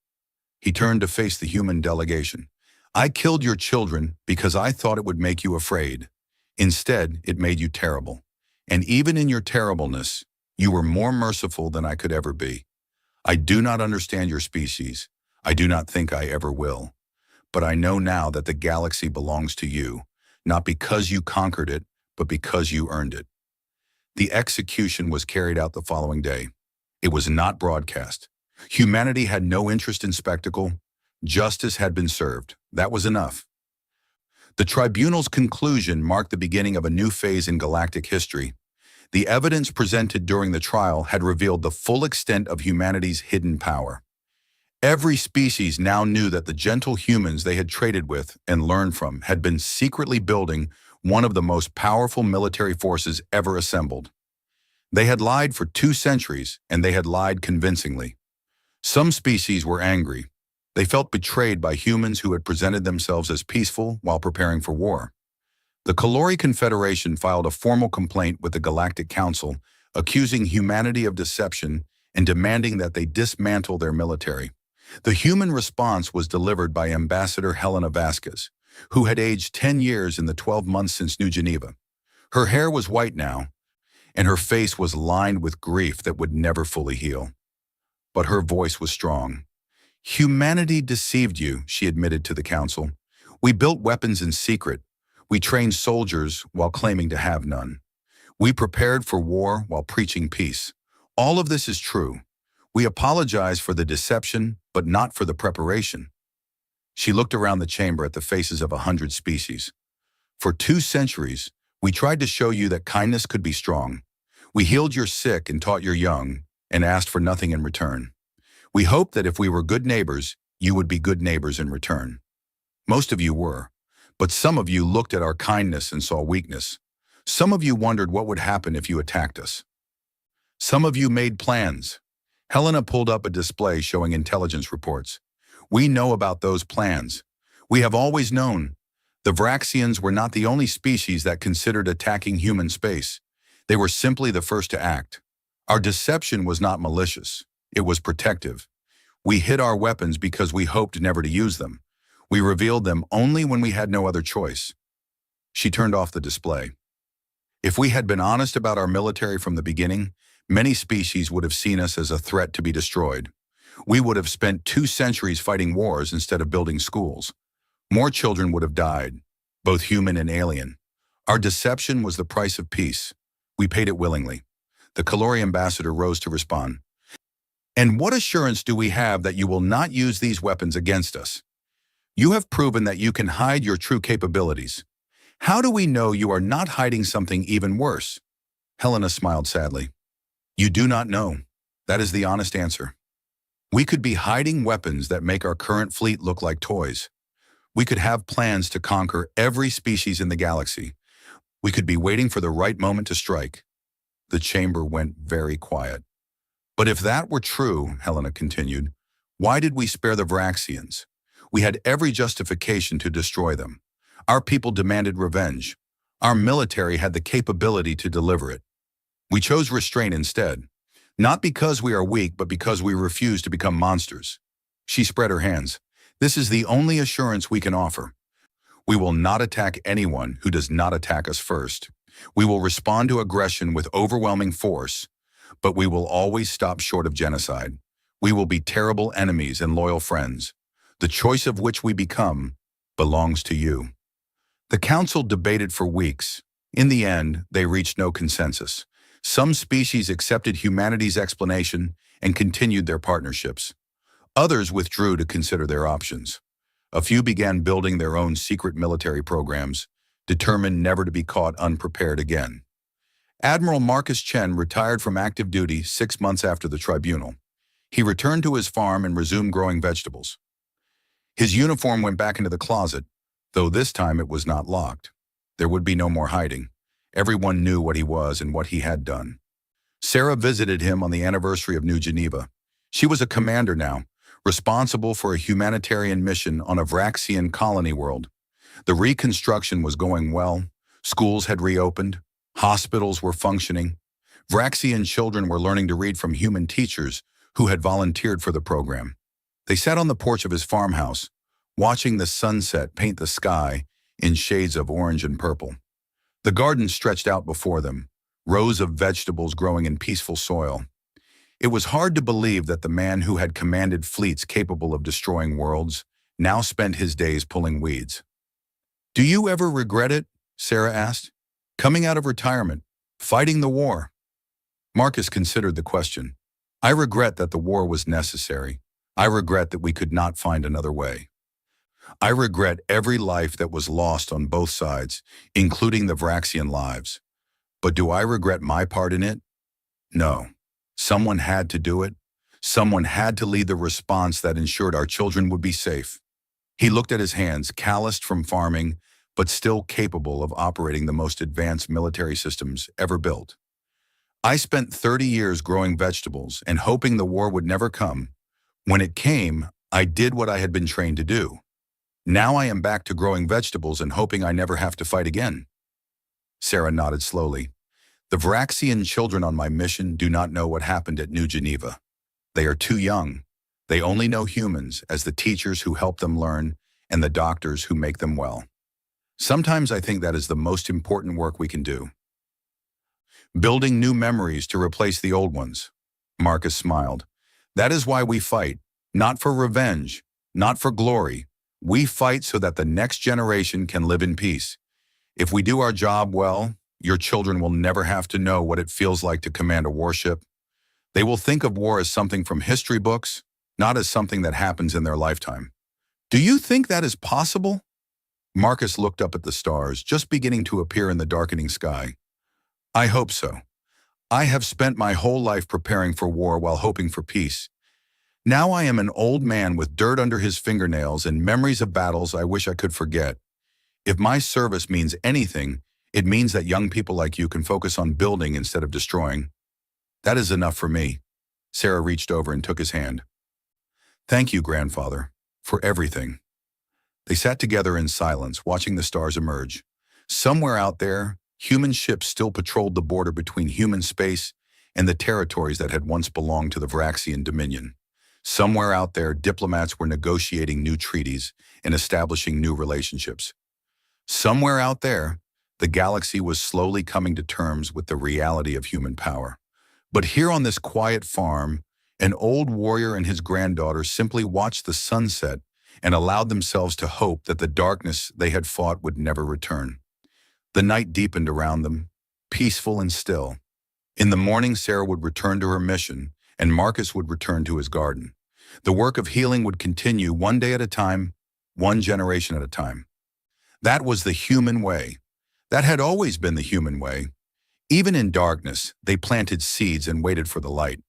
He turned to face the human delegation. "I killed your children because I thought it would make you afraid. Instead, it made you terrible. And even in your terribleness, you were more merciful than I could ever be. I do not understand your species. I do not think I ever will. But I know now that the galaxy belongs to you, not because you conquered it, but because you earned it." The execution was carried out the following day. It was not broadcast. Humanity had no interest in spectacle. Justice had been served. That was enough. The tribunal's conclusion marked the beginning of a new phase in galactic history. The evidence presented during the trial had revealed the full extent of humanity's hidden power. Every species now knew that the gentle humans they had traded with and learned from had been secretly building one of the most powerful military forces ever assembled. They had lied for 2 centuries, and they had lied convincingly. Some species were angry. They felt betrayed by humans who had presented themselves as peaceful while preparing for war. The Calori Confederation filed a formal complaint with the Galactic Council, accusing humanity of deception and demanding that they dismantle their military. The human response was delivered by Ambassador Helena Vasquez, who had aged 10 years in the 12 months since New Geneva. Her hair was white now, and her face was lined with grief that would never fully heal. But her voice was strong. "Humanity deceived you," she admitted to the council. "We built weapons in secret. We trained soldiers while claiming to have none. We prepared for war while preaching peace. All of this is true. We apologize for the deception, but not for the preparation." She looked around the chamber at the faces of 100 species. "For 2 centuries, we tried to show you that kindness could be strong. We healed your sick and taught your young, and asked for nothing in return. We hoped that if we were good neighbors, you would be good neighbors in return. Most of you were, but some of you looked at our kindness and saw weakness. Some of you wondered what would happen if you attacked us. Some of you made plans." Helena pulled up a display showing intelligence reports. "We know about those plans. We have always known. The Vraxians were not the only species that considered attacking human space. They were simply the first to act. Our deception was not malicious. It was protective. We hid our weapons because we hoped never to use them. We revealed them only when we had no other choice." She turned off the display. "If we had been honest about our military from the beginning, many species would have seen us as a threat to be destroyed. We would have spent 2 centuries fighting wars instead of building schools. More children would have died, both human and alien. Our deception was the price of peace. We paid it willingly. The Kalori ambassador rose to respond. And what assurance do we have that you will not use these weapons against us? You have proven that you can hide your true capabilities. How do we know you are not hiding something even worse? Helena smiled sadly. You do not know. That is the honest answer. We could be hiding weapons that make our current fleet look like toys. We could have plans to conquer every species in the galaxy. We could be waiting for the right moment to strike. The chamber went very quiet. But if that were true, Helena continued, why did we spare the Vraxians? We had every justification to destroy them. Our people demanded revenge. Our military had the capability to deliver it. We chose restraint instead, not because we are weak, but because we refuse to become monsters. She spread her hands. This is the only assurance we can offer. We will not attack anyone who does not attack us first. We will respond to aggression with overwhelming force, but we will always stop short of genocide. We will be terrible enemies and loyal friends. The choice of which we become belongs to you. The council debated for weeks. In the end, they reached no consensus. Some species accepted humanity's explanation and continued their partnerships. Others withdrew to consider their options. A few began building their own secret military programs, determined never to be caught unprepared again. Admiral Marcus Chen retired from active duty 6 months after the tribunal. He returned to his farm and resumed growing vegetables. His uniform went back into the closet, though this time it was not locked. There would be no more hiding. Everyone knew what he was and what he had done. Sarah visited him on the anniversary of New Geneva. She was a commander now, responsible for a humanitarian mission on a Vraxian colony world. The reconstruction was going well. Schools had reopened. Hospitals were functioning. Vraxian children were learning to read from human teachers who had volunteered for the program. They sat on the porch of his farmhouse, watching the sunset paint the sky in shades of orange and purple. The garden stretched out before them, rows of vegetables growing in peaceful soil. It was hard to believe that the man who had commanded fleets capable of destroying worlds now spent his days pulling weeds. Do you ever regret it? Sarah asked. Coming out of retirement, fighting the war. Marcus considered the question. I regret that the war was necessary. I regret that we could not find another way. I regret every life that was lost on both sides, including the Vraxian lives. But do I regret my part in it? No. Someone had to do it. Someone had to lead the response that ensured our children would be safe. He looked at his hands, calloused from farming, but still capable of operating the most advanced military systems ever built. I spent 30 years growing vegetables and hoping the war would never come. When it came, I did what I had been trained to do. Now I am back to growing vegetables and hoping I never have to fight again. Sarah nodded slowly. The Vraxian children on my mission do not know what happened at New Geneva. They are too young. They only know humans as the teachers who help them learn and the doctors who make them well. Sometimes I think that is the most important work we can do. Building new memories to replace the old ones. Marcus smiled. That is why we fight, not for revenge, not for glory. We fight so that the next generation can live in peace. If we do our job well, your children will never have to know what it feels like to command a warship. They will think of war as something from history books, not as something that happens in their lifetime. Do you think that is possible? Marcus looked up at the stars, just beginning to appear in the darkening sky. I hope so. I have spent my whole life preparing for war while hoping for peace. Now I am an old man with dirt under his fingernails and memories of battles I wish I could forget. If my service means anything, it means that young people like you can focus on building instead of destroying. That is enough for me. Sarah reached over and took his hand. Thank you, grandfather, for everything. They sat together in silence, watching the stars emerge. Somewhere out there, human ships still patrolled the border between human space and the territories that had once belonged to the Vraxian Dominion. Somewhere out there, diplomats were negotiating new treaties and establishing new relationships. Somewhere out there, the galaxy was slowly coming to terms with the reality of human power. But here on this quiet farm, an old warrior and his granddaughter simply watched the sunset and allowed themselves to hope that the darkness they had fought would never return. The night deepened around them. peaceful and still. In the morning, Sarah would return to her mission, and Marcus would return to his garden. The work of healing would continue one day at a time, one generation at a time. That was the human way. That had always been the human way. Even in darkness, they planted seeds and waited for the light.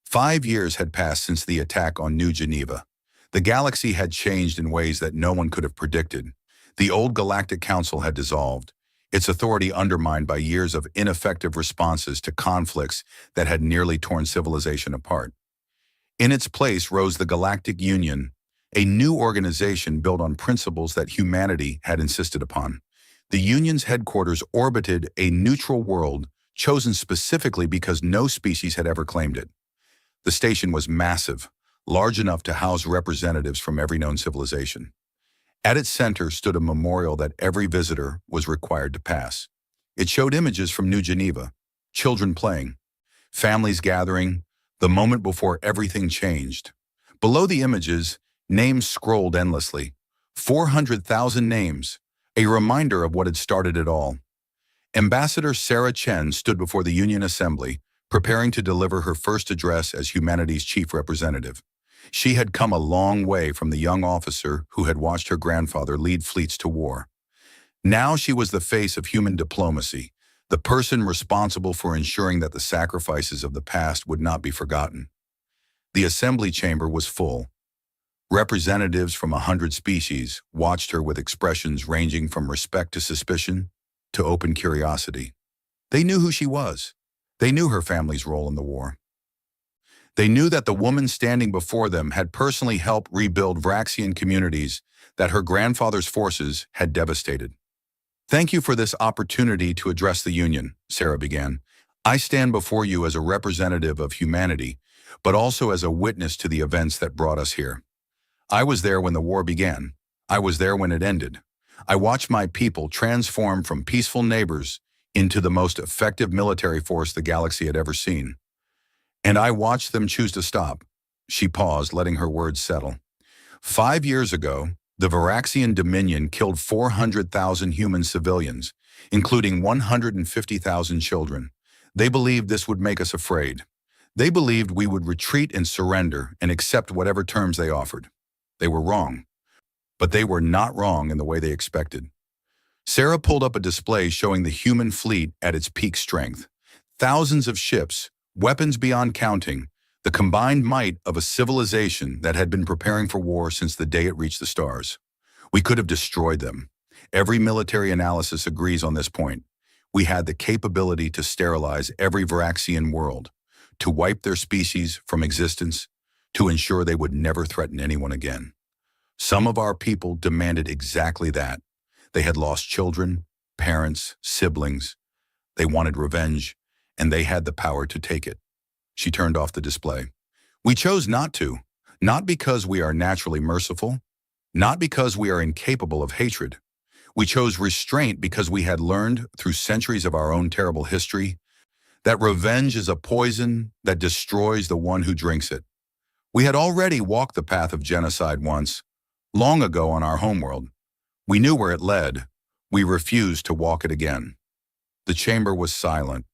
5 years had passed since the attack on New Geneva. The galaxy had changed in ways that no one could have predicted. The old Galactic Council had dissolved, its authority undermined by years of ineffective responses to conflicts that had nearly torn civilization apart. In its place rose the Galactic Union, a new organization built on principles that humanity had insisted upon. The Union's headquarters orbited a neutral world chosen specifically because no species had ever claimed it. The station was massive, large enough to house representatives from every known civilization. At its center stood a memorial that every visitor was required to pass. It showed images from New Geneva, children playing, families gathering, the moment before everything changed. Below the images, names scrolled endlessly. 400,000 names, a reminder of what had started it all. Ambassador Sarah Chen stood before the Union Assembly, preparing to deliver her first address as humanity's chief representative. She had come a long way from the young officer who had watched her grandfather lead fleets to war. Now she was the face of human diplomacy, the person responsible for ensuring that the sacrifices of the past would not be forgotten. The assembly chamber was full. Representatives from 100 species watched her with expressions ranging from respect to suspicion to open curiosity. They knew who she was. They knew her family's role in the war. They knew that the woman standing before them had personally helped rebuild Vraxian communities that her grandfather's forces had devastated. "Thank you for this opportunity to address the Union," Sarah began. "I stand before you as a representative of humanity, but also as a witness to the events that brought us here. I was there when the war began. I was there when it ended. I watched my people transform from peaceful neighbors into the most effective military force the galaxy had ever seen. And I watched them choose to stop." She paused, letting her words settle. 5 years ago, the Varaxian Dominion killed 400,000 human civilians, including 150,000 children. They believed this would make us afraid. They believed we would retreat and surrender and accept whatever terms they offered. They were wrong. But they were not wrong in the way they expected. Sarah pulled up a display showing the human fleet at its peak strength. Thousands of ships, weapons beyond counting, the combined might of a civilization that had been preparing for war since the day it reached the stars. We could have destroyed them. Every military analysis agrees on this point. We had the capability to sterilize every Varaxian world, to wipe their species from existence, to ensure they would never threaten anyone again. Some of our people demanded exactly that. They had lost children, parents, siblings. They wanted revenge, and they had the power to take it. She turned off the display. We chose not to, not because we are naturally merciful, not because we are incapable of hatred. We chose restraint because we had learned through centuries of our own terrible history that revenge is a poison that destroys the one who drinks it. We had already walked the path of genocide once, long ago on our homeworld. We knew where it led. We refused to walk it again. The chamber was silent.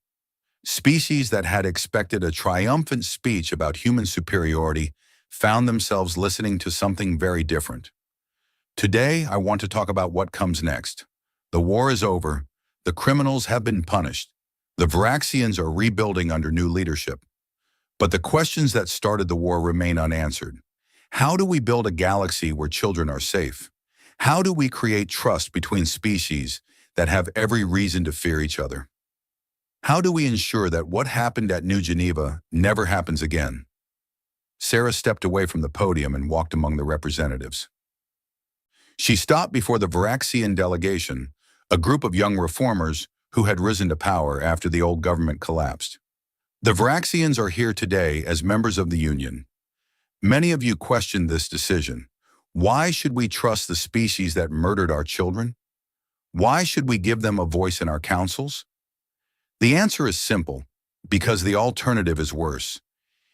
Species that had expected a triumphant speech about human superiority found themselves listening to something very different. Today, I want to talk about what comes next. The war is over. The criminals have been punished. The Varaxians are rebuilding under new leadership. But the questions that started the war remain unanswered. How do we build a galaxy where children are safe? How do we create trust between species that have every reason to fear each other? How do we ensure that what happened at New Geneva never happens again? Sarah stepped away from the podium and walked among the representatives. She stopped before the Varaxian delegation, a group of young reformers who had risen to power after the old government collapsed. The Varaxians are here today as members of the Union. Many of you questioned this decision. Why should we trust the species that murdered our children? Why should we give them a voice in our councils? The answer is simple, because the alternative is worse.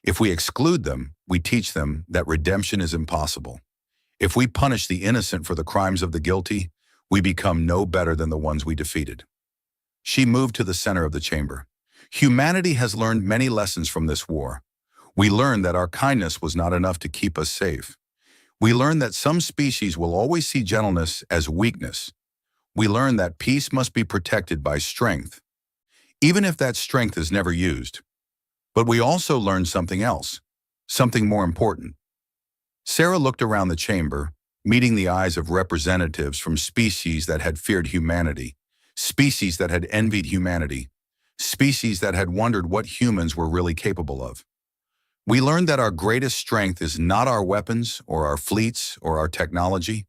If we exclude them, we teach them that redemption is impossible. If we punish the innocent for the crimes of the guilty, we become no better than the ones we defeated. She moved to the center of the chamber. Humanity has learned many lessons from this war. We learned that our kindness was not enough to keep us safe. We learned that some species will always see gentleness as weakness. We learned that peace must be protected by strength, even if that strength is never used. But we also learned something else, something more important. Sarah looked around the chamber, meeting the eyes of representatives from species that had feared humanity, species that had envied humanity, species that had wondered what humans were really capable of. We learned that our greatest strength is not our weapons or our fleets or our technology.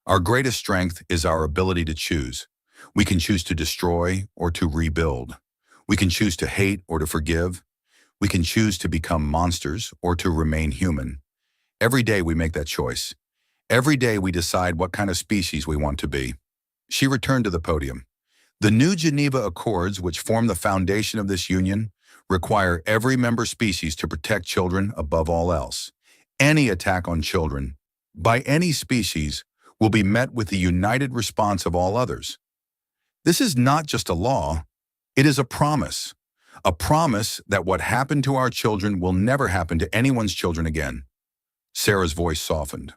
Our greatest strength is our ability to choose. We can choose to destroy or to rebuild. We can choose to hate or to forgive. We can choose to become monsters or to remain human. Every day we make that choice. Every day we decide what kind of species we want to be. She returned to the podium. The new Geneva Accords, which form the foundation of this union, require every member species to protect children above all else. Any attack on children, by any species, will be met with the united response of all others. This is not just a law, it is a promise that what happened to our children will never happen to anyone's children again. Sarah's voice softened.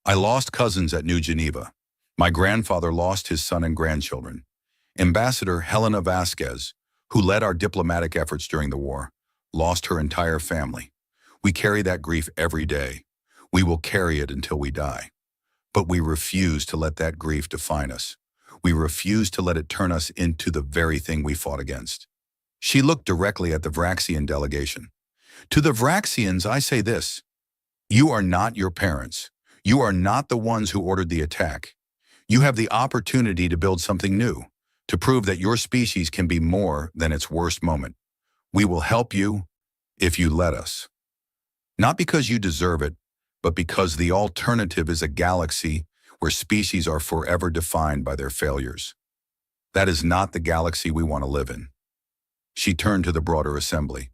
I lost cousins at New Geneva. My grandfather lost his son and grandchildren. Ambassador Helena Vasquez, who led our diplomatic efforts during the war, lost her entire family. We carry that grief every day. We will carry it until we die. But we refuse to let that grief define us. We refuse to let it turn us into the very thing we fought against. She looked directly at the Vraxian delegation. To the Vraxians, I say this: you are not your parents. You are not the ones who ordered the attack. You have the opportunity to build something new, to prove that your species can be more than its worst moment. We will help you if you let us. Not because you deserve it, but because the alternative is a galaxy where species are forever defined by their failures. That is not the galaxy we want to live in. She turned to the broader assembly.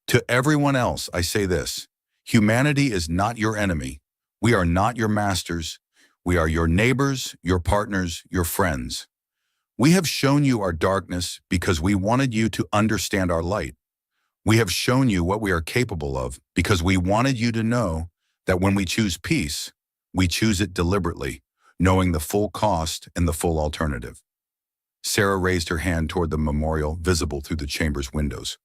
To everyone else, I say this: humanity is not your enemy. We are not your masters. We are your neighbors, your partners, your friends. We have shown you our darkness because we wanted you to understand our light. We have shown you what we are capable of because we wanted you to know that when we choose peace, we choose it deliberately, knowing the full cost and the full alternative. Sarah raised her hand toward the memorial visible through the chamber's windows.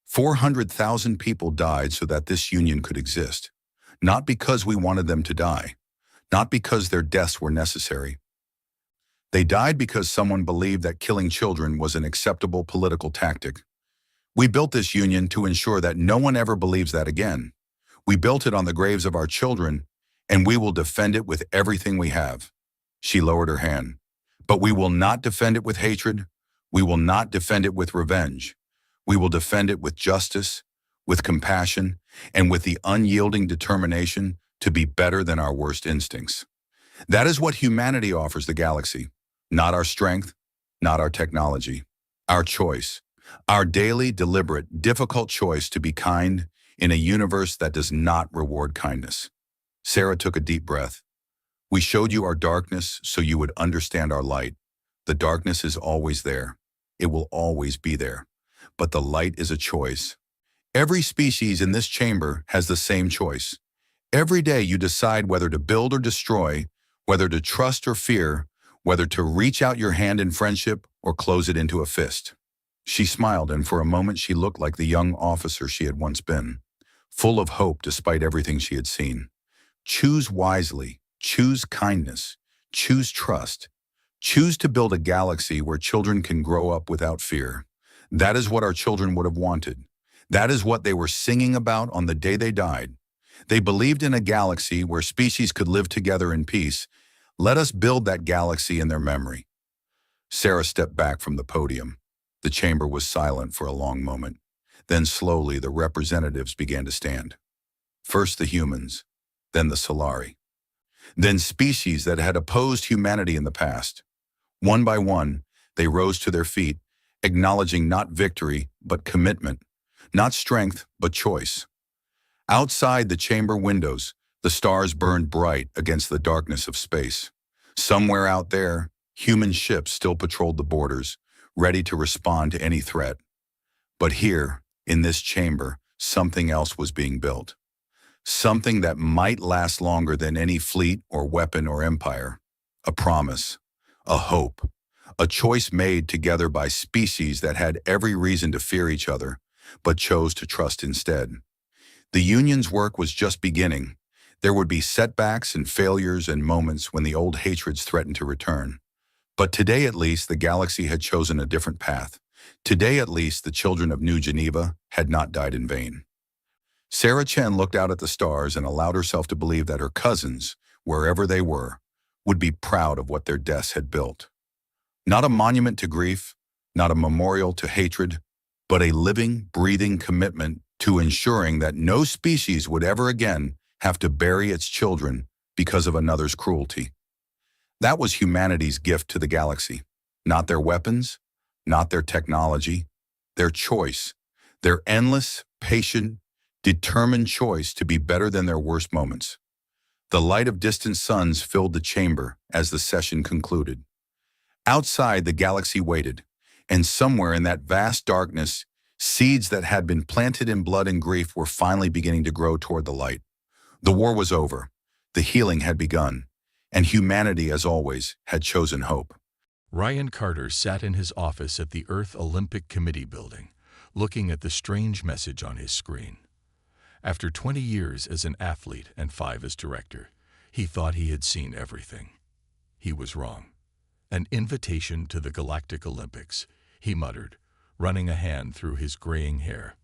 400,000 people died so that this union could exist, not because we wanted them to die, not because their deaths were necessary. They died because someone believed that killing children was an acceptable political tactic. We built this union to ensure that no one ever believes that again. We built it on the graves of our children, and we will defend it with everything we have. She lowered her hand. But we will not defend it with hatred. We will not defend it with revenge. We will defend it with justice, with compassion, and with the unyielding determination to be better than our worst instincts. That is what humanity offers the galaxy. Not our strength, not our technology. Our choice. Our daily, deliberate, difficult choice to be kind in a universe that does not reward kindness. Sarah took a deep breath. We showed you our darkness so you would understand our light. The darkness is always there. It will always be there. But the light is a choice. Every species in this chamber has the same choice. Every day you decide whether to build or destroy, whether to trust or fear, whether to reach out your hand in friendship or close it into a fist. She smiled, and for a moment she looked like the young officer she had once been, full of hope despite everything she had seen. Choose wisely. Choose kindness. Choose trust. Choose to build a galaxy where children can grow up without fear. That is what our children would have wanted. That is what they were singing about on the day they died. They believed in a galaxy where species could live together in peace. Let us build that galaxy in their memory. Sarah stepped back from the podium. The chamber was silent for a long moment. Then slowly the representatives began to stand. First the humans, then the Solari. Then species that had opposed humanity in the past. One by one, they rose to their feet, acknowledging not victory, but commitment, not strength, but choice. Outside the chamber windows, the stars burned bright against the darkness of space. Somewhere out there, human ships still patrolled the borders, ready to respond to any threat. But here, in this chamber, something else was being built. Something that might last longer than any fleet or weapon or empire. A promise, a hope, a choice made together by species that had every reason to fear each other, but chose to trust instead. The Union's work was just beginning. There would be setbacks and failures and moments when the old hatreds threatened to return. But today at least the galaxy had chosen a different path. Today at least the children of New Geneva had not died in vain. Sarah Chen looked out at the stars and allowed herself to believe that her cousins, wherever they were, would be proud of what their deaths had built. Not a monument to grief, not a memorial to hatred, but a living, breathing commitment to ensuring that no species would ever again have to bury its children because of another's cruelty. That was humanity's gift to the galaxy. Not their weapons, not their technology, their choice, their endless, patient, determined choice to be better than their worst moments. The light of distant suns filled the chamber as the session concluded. Outside, the galaxy waited, and somewhere in that vast darkness, seeds that had been planted in blood and grief were finally beginning to grow toward the light. The war was over, the healing had begun, and humanity, as always, had chosen hope. Ryan Carter sat in his office at the Earth Olympic Committee building, looking at the strange message on his screen. After 20 years as an athlete and 5 as director, he thought he had seen everything. He was wrong. An invitation to the Galactic Olympics, he muttered, running a hand through his graying hair.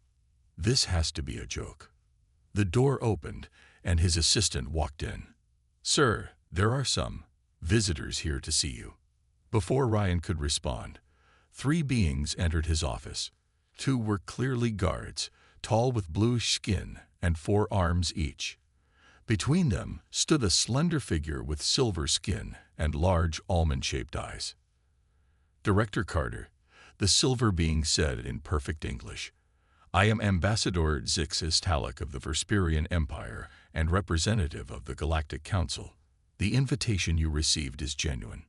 This has to be a joke. The door opened, and his assistant walked in. "Sir, there are some visitors here to see you." Before Ryan could respond, 3 beings entered his office. 2 were clearly guards, tall with bluish skin and 4 arms each. Between them stood a slender figure with silver skin and large almond-shaped eyes. "Director Carter," the silver being said in perfect English, "I am Ambassador Zixis Talik of the Vesperian Empire and representative of the Galactic Council. The invitation you received is genuine."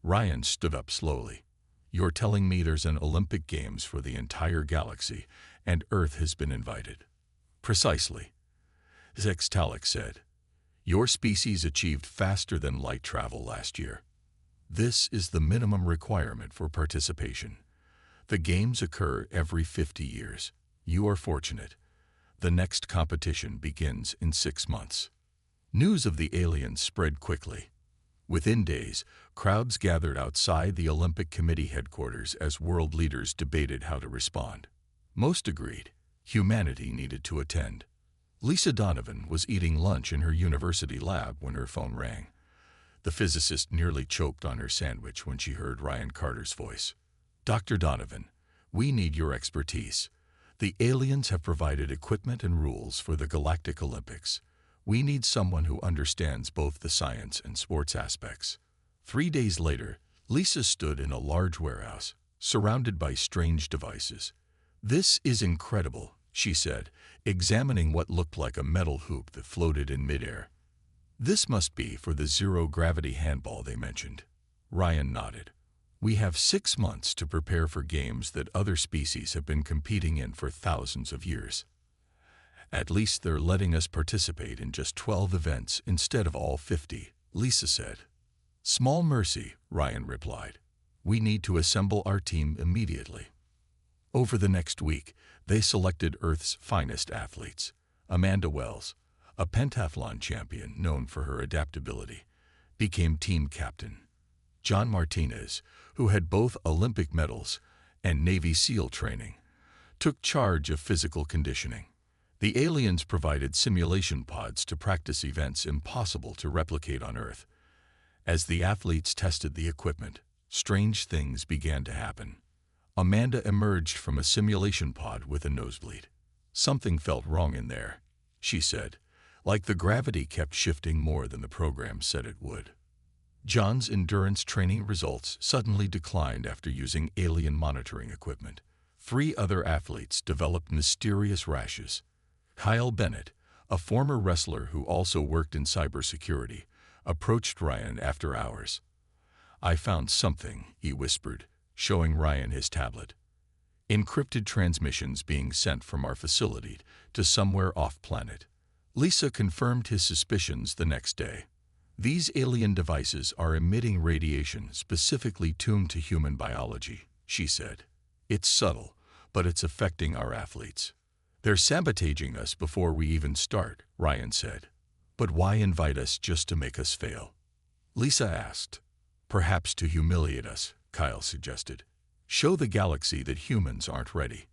Ryan stood up slowly. "You're telling me there's an Olympic Games for the entire galaxy, and Earth has been invited?" "Precisely," Zix Talik said. "Your species achieved faster than light travel last year. This is the minimum requirement for participation. The Games occur every 50 years. You are fortunate. The next competition begins in 6 months." News of the aliens spread quickly. Within days, crowds gathered outside the Olympic Committee headquarters as world leaders debated how to respond. Most agreed humanity needed to attend. Lisa Donovan was eating lunch in her university lab when her phone rang. The physicist nearly choked on her sandwich when she heard Ryan Carter's voice. "Dr. Donovan, we need your expertise. The aliens have provided equipment and rules for the Galactic Olympics. We need someone who understands both the science and sports aspects." 3 days later, Lisa stood in a large warehouse, surrounded by strange devices. "This is incredible," she said, examining what looked like a metal hoop that floated in midair. "This must be for the zero-gravity handball they mentioned." Ryan nodded. "We have 6 months to prepare for games that other species have been competing in for thousands of years. At least they're letting us participate in just 12 events instead of all 50, Lisa said. "Small mercy," Ryan replied. "We need to assemble our team immediately." Over the next week, they selected Earth's finest athletes. Amanda Wells, a pentathlon champion known for her adaptability, became team captain. John Martinez, who had both Olympic medals and Navy SEAL training, took charge of physical conditioning. The aliens provided simulation pods to practice events impossible to replicate on Earth. As the athletes tested the equipment, strange things began to happen. Amanda emerged from a simulation pod with a nosebleed. "Something felt wrong in there," she said, like the gravity kept shifting more than the program said it would. John's endurance training results suddenly declined after using alien monitoring equipment. 3 other athletes developed mysterious rashes. Kyle Bennett, a former wrestler who also worked in cybersecurity, approached Ryan after hours. "I found something," he whispered, showing Ryan his tablet. Encrypted transmissions being sent from our facility to somewhere off-planet. Lisa confirmed his suspicions the next day. These alien devices are emitting radiation specifically tuned to human biology, she said. It's subtle, but it's affecting our athletes. They're sabotaging us before we even start, Ryan said. But why invite us just to make us fail? Lisa asked. Perhaps to humiliate us, Kyle suggested. Show the galaxy that humans aren't ready.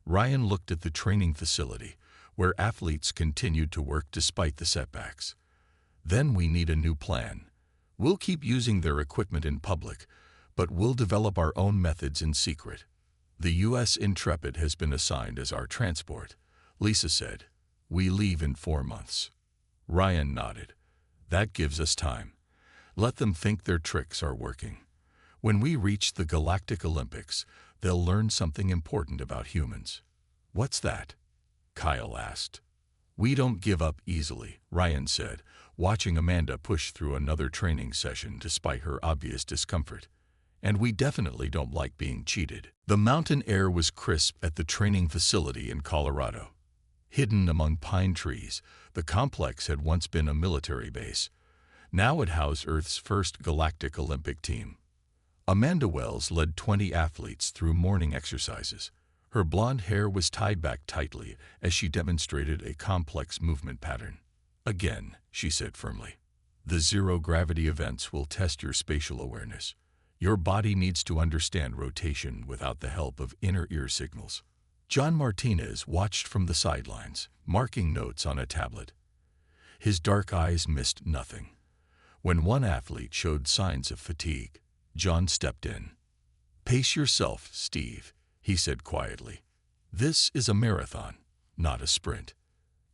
Ryan looked at the training facility, where athletes continued to work despite the setbacks. Then we need a new plan. We'll keep using their equipment in public, but we'll develop our own methods in secret. The U.S. Intrepid has been assigned as our transport, Lisa said. We leave in 4 months. Ryan nodded. That gives us time. Let them think their tricks are working. When we reach the Galactic Olympics, they'll learn something important about humans. What's that? Kyle asked. We don't give up easily, Ryan said, watching Amanda push through another training session despite her obvious discomfort. And we definitely don't like being cheated. The mountain air was crisp at the training facility in Colorado. Hidden among pine trees, the complex had once been a military base. Now it housed Earth's first galactic Olympic team. Amanda Wells led 20 athletes through morning exercises. Her blonde hair was tied back tightly as she demonstrated a complex movement pattern. Again, she said firmly, the zero-gravity events will test your spatial awareness. Your body needs to understand rotation without the help of inner ear signals. John Martinez watched from the sidelines, marking notes on a tablet. His dark eyes missed nothing. When one athlete showed signs of fatigue, John stepped in. Pace yourself, Steve, he said quietly. This is a marathon, not a sprint.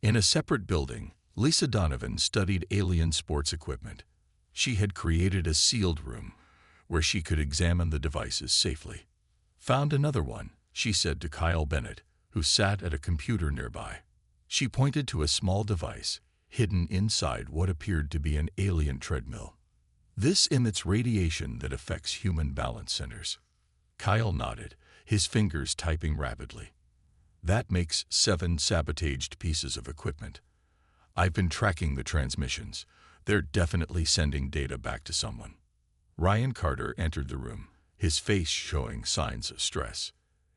In a separate building, Lisa Donovan studied alien sports equipment. She had created a sealed room where she could examine the devices safely. Found another one, she said to Kyle Bennett, who sat at a computer nearby. She pointed to a small device, hidden inside what appeared to be an alien treadmill. This emits radiation that affects human balance centers. Kyle nodded, his fingers typing rapidly. That makes 7 sabotaged pieces of equipment. I've been tracking the transmissions. They're definitely sending data back to someone. Ryan Carter entered the room, his face showing signs of stress.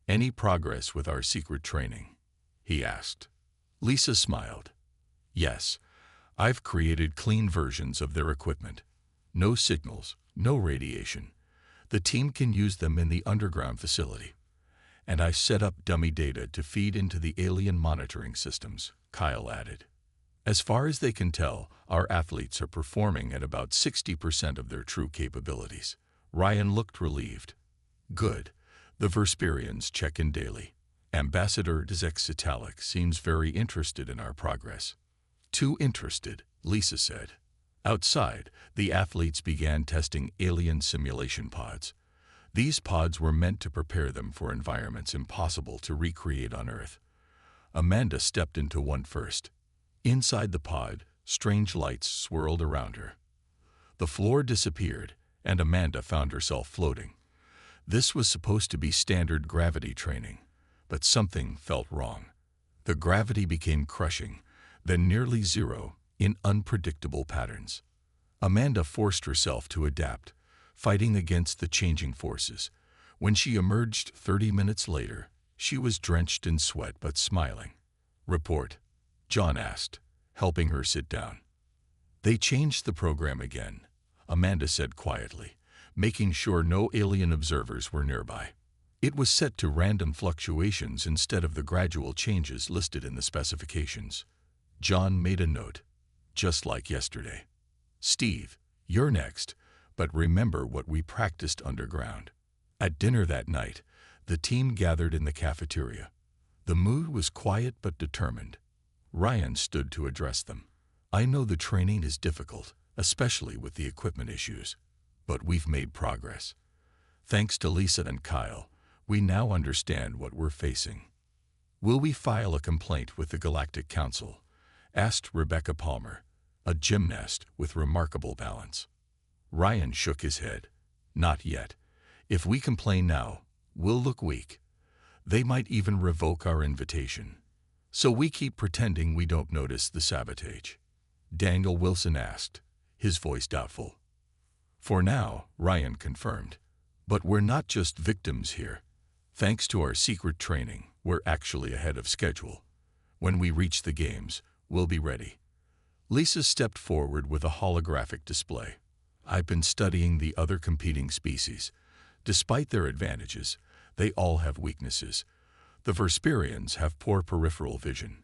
Any progress with our secret training? He asked. Lisa smiled. Yes, I've created clean versions of their equipment. No signals, no radiation. The team can use them in the underground facility. And I set up dummy data to feed into the alien monitoring systems, Kyle added. As far as they can tell, our athletes are performing at about 60% of their true capabilities. Ryan looked relieved. Good. The Verspirians check in daily. Ambassador Dzexitalik seems very interested in our progress. Too interested, Lisa said. Outside, the athletes began testing alien simulation pods. These pods were meant to prepare them for environments impossible to recreate on Earth. Amanda stepped into one first. Inside the pod, strange lights swirled around her. The floor disappeared, and Amanda found herself floating. This was supposed to be standard gravity training, but something felt wrong. The gravity became crushing, then nearly zero, in unpredictable patterns. Amanda forced herself to adapt, fighting against the changing forces. When she emerged 30 minutes later, she was drenched in sweat but smiling. Report, John asked, helping her sit down. They changed the program again, Amanda said quietly, making sure no alien observers were nearby. It was set to random fluctuations instead of the gradual changes listed in the specifications. John made a note, just like yesterday. Steve, you're next, but remember what we practiced underground. At dinner that night, the team gathered in the cafeteria. The mood was quiet but determined. Ryan stood to address them. I know the training is difficult, especially with the equipment issues, but we've made progress. Thanks to Lisa and Kyle, we now understand what we're facing. Will we file a complaint with the Galactic Council? Asked Rebecca Palmer, a gymnast with remarkable balance. Ryan shook his head. Not yet. If we complain now, we'll look weak. They might even revoke our invitation. So we keep pretending we don't notice the sabotage. Daniel Wilson asked, his voice doubtful. For now, Ryan confirmed. But we're not just victims here. Thanks to our secret training, we're actually ahead of schedule. When we reach the games, we'll be ready. Lisa stepped forward with a holographic display. I've been studying the other competing species. Despite their advantages, they all have weaknesses. The Verspirians have poor peripheral vision.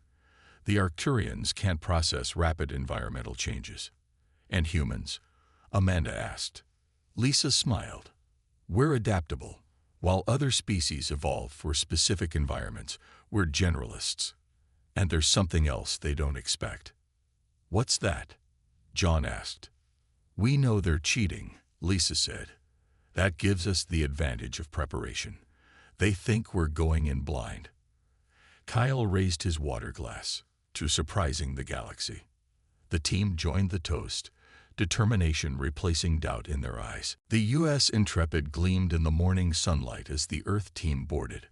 The Arcturians can't process rapid environmental changes. And humans? Amanda asked. Lisa smiled. We're adaptable. While other species evolve for specific environments, we're generalists. And there's something else they don't expect. What's that? John asked. We know they're cheating, Lisa said. That gives us the advantage of preparation. They think we're going in blind. Kyle raised his water glass, to surprising the galaxy. The team joined the toast, determination replacing doubt in their eyes. The U.S. Intrepid gleamed in the morning sunlight as the Earth team boarded.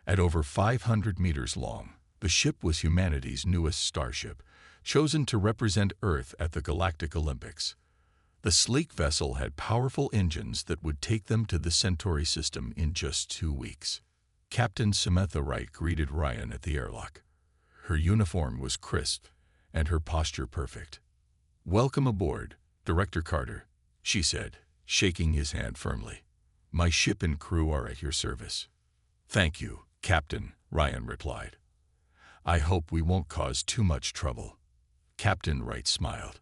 At over 500 meters long, the ship was humanity's newest starship, chosen to represent Earth at the Galactic Olympics. The sleek vessel had powerful engines that would take them to the Centauri system in just 2 weeks. Captain Samantha Wright greeted Ryan at the airlock. Her uniform was crisp, and her posture perfect. Welcome aboard, Director Carter, she said, shaking his hand firmly. My ship and crew are at your service. Thank you, Captain, Ryan replied. I hope we won't cause too much trouble. Captain Wright smiled.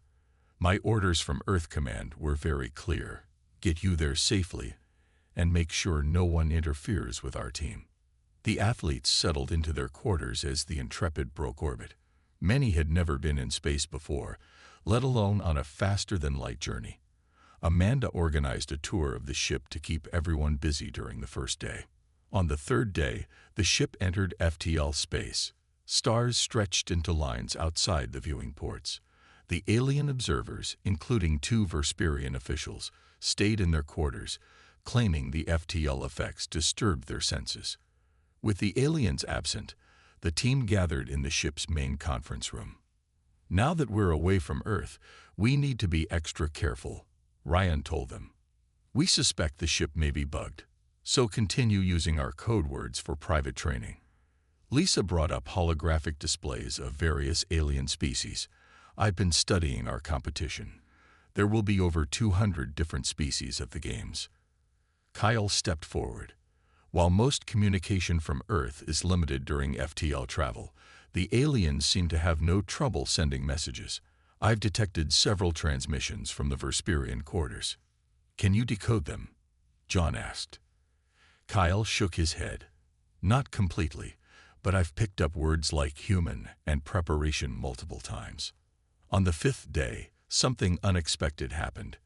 My orders from Earth Command were very clear. Get you there safely, and make sure no one interferes with our team. The athletes settled into their quarters as the Intrepid broke orbit. Many had never been in space before, let alone on a faster-than-light journey. Amanda organized a tour of the ship to keep everyone busy during the first day. On the third day, the ship entered FTL space. Stars stretched into lines outside the viewing ports. The alien observers, including 2 Verspirian officials, stayed in their quarters, claiming the FTL effects disturbed their senses. With the aliens absent, the team gathered in the ship's main conference room. Now that we're away from Earth, we need to be extra careful, Ryan told them. We suspect the ship may be bugged, so continue using our code words for private training. Lisa brought up holographic displays of various alien species. I've been studying our competition. There will be over 200 different species at the games. Kyle stepped forward. While most communication from Earth is limited during FTL travel, the aliens seem to have no trouble sending messages. I've detected several transmissions from the Verspirian quarters. Can you decode them? John asked. Kyle shook his head. Not completely, but I've picked up words like human and preparation multiple times. On the 5th day, something unexpected happened.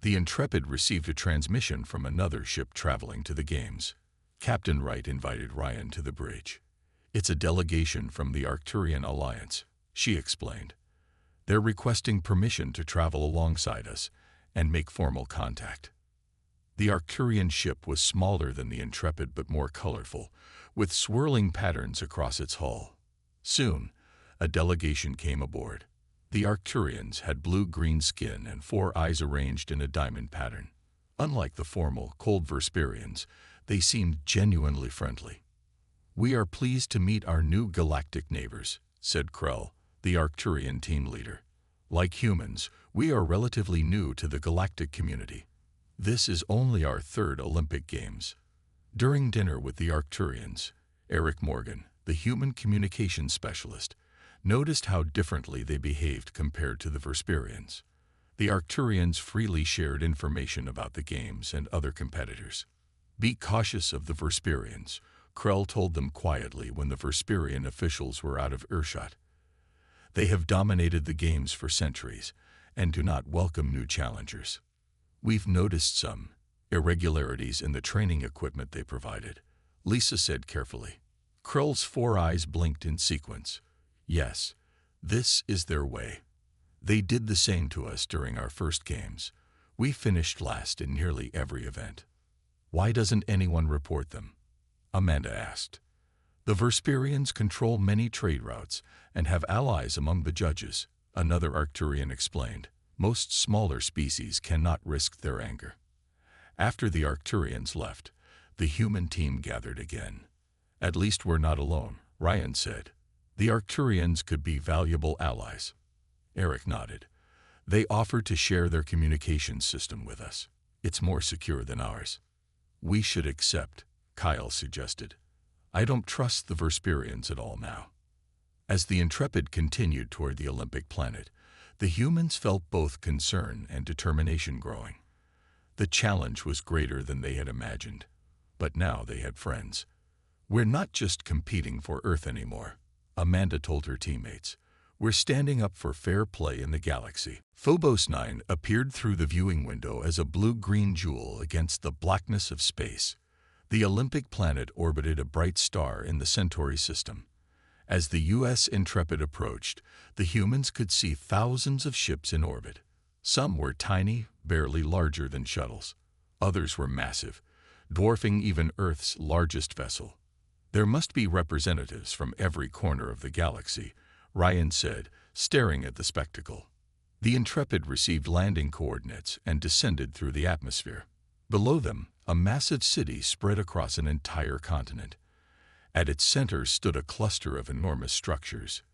The Intrepid received a transmission from another ship traveling to the games. Captain Wright invited Ryan to the bridge. It's a delegation from the Arcturian Alliance, she explained. They're requesting permission to travel alongside us and make formal contact. The Arcturian ship was smaller than the Intrepid but more colorful, with swirling patterns across its hull. Soon, a delegation came aboard. The Arcturians had blue-green skin and 4 eyes arranged in a diamond pattern. Unlike the formal, cold Verspirians, they seemed genuinely friendly. We are pleased to meet our new galactic neighbors, said Krell, the Arcturian team leader. Like humans, we are relatively new to the galactic community. This is only our 3rd Olympic Games. During dinner with the Arcturians, Eric Morgan, the human communications specialist, noticed how differently they behaved compared to the Verspirians. The Arcturians freely shared information about the games and other competitors. Be cautious of the Verspirians, Krell told them quietly when the Verspirian officials were out of earshot. They have dominated the games for centuries and do not welcome new challengers. We've noticed some irregularities in the training equipment they provided, Lisa said carefully. Krell's 4 eyes blinked in sequence. Yes, this is their way. They did the same to us during our first games. We finished last in nearly every event. Why doesn't anyone report them? Amanda asked. The Verspirians control many trade routes and have allies among the judges, another Arcturian explained. Most smaller species cannot risk their anger. After the Arcturians left, the human team gathered again. At least we're not alone, Ryan said. The Arcturians could be valuable allies. Eric nodded. They offered to share their communications system with us. It's more secure than ours. We should accept, Kyle suggested. I don't trust the Verspirians at all now. As the Intrepid continued toward the Olympic planet, the humans felt both concern and determination growing. The challenge was greater than they had imagined, but now they had friends. We're not just competing for Earth anymore, Amanda told her teammates. We're standing up for fair play in the galaxy. Phobos 9 appeared through the viewing window as a blue-green jewel against the blackness of space. The Olympic planet orbited a bright star in the Centauri system. As the U.S. Intrepid approached, the humans could see thousands of ships in orbit. Some were tiny, barely larger than shuttles. Others were massive, dwarfing even Earth's largest vessel. There must be representatives from every corner of the galaxy, Ryan said, staring at the spectacle. The Intrepid received landing coordinates and descended through the atmosphere. Below them, a massive city spread across an entire continent. At its center stood a cluster of enormous structures,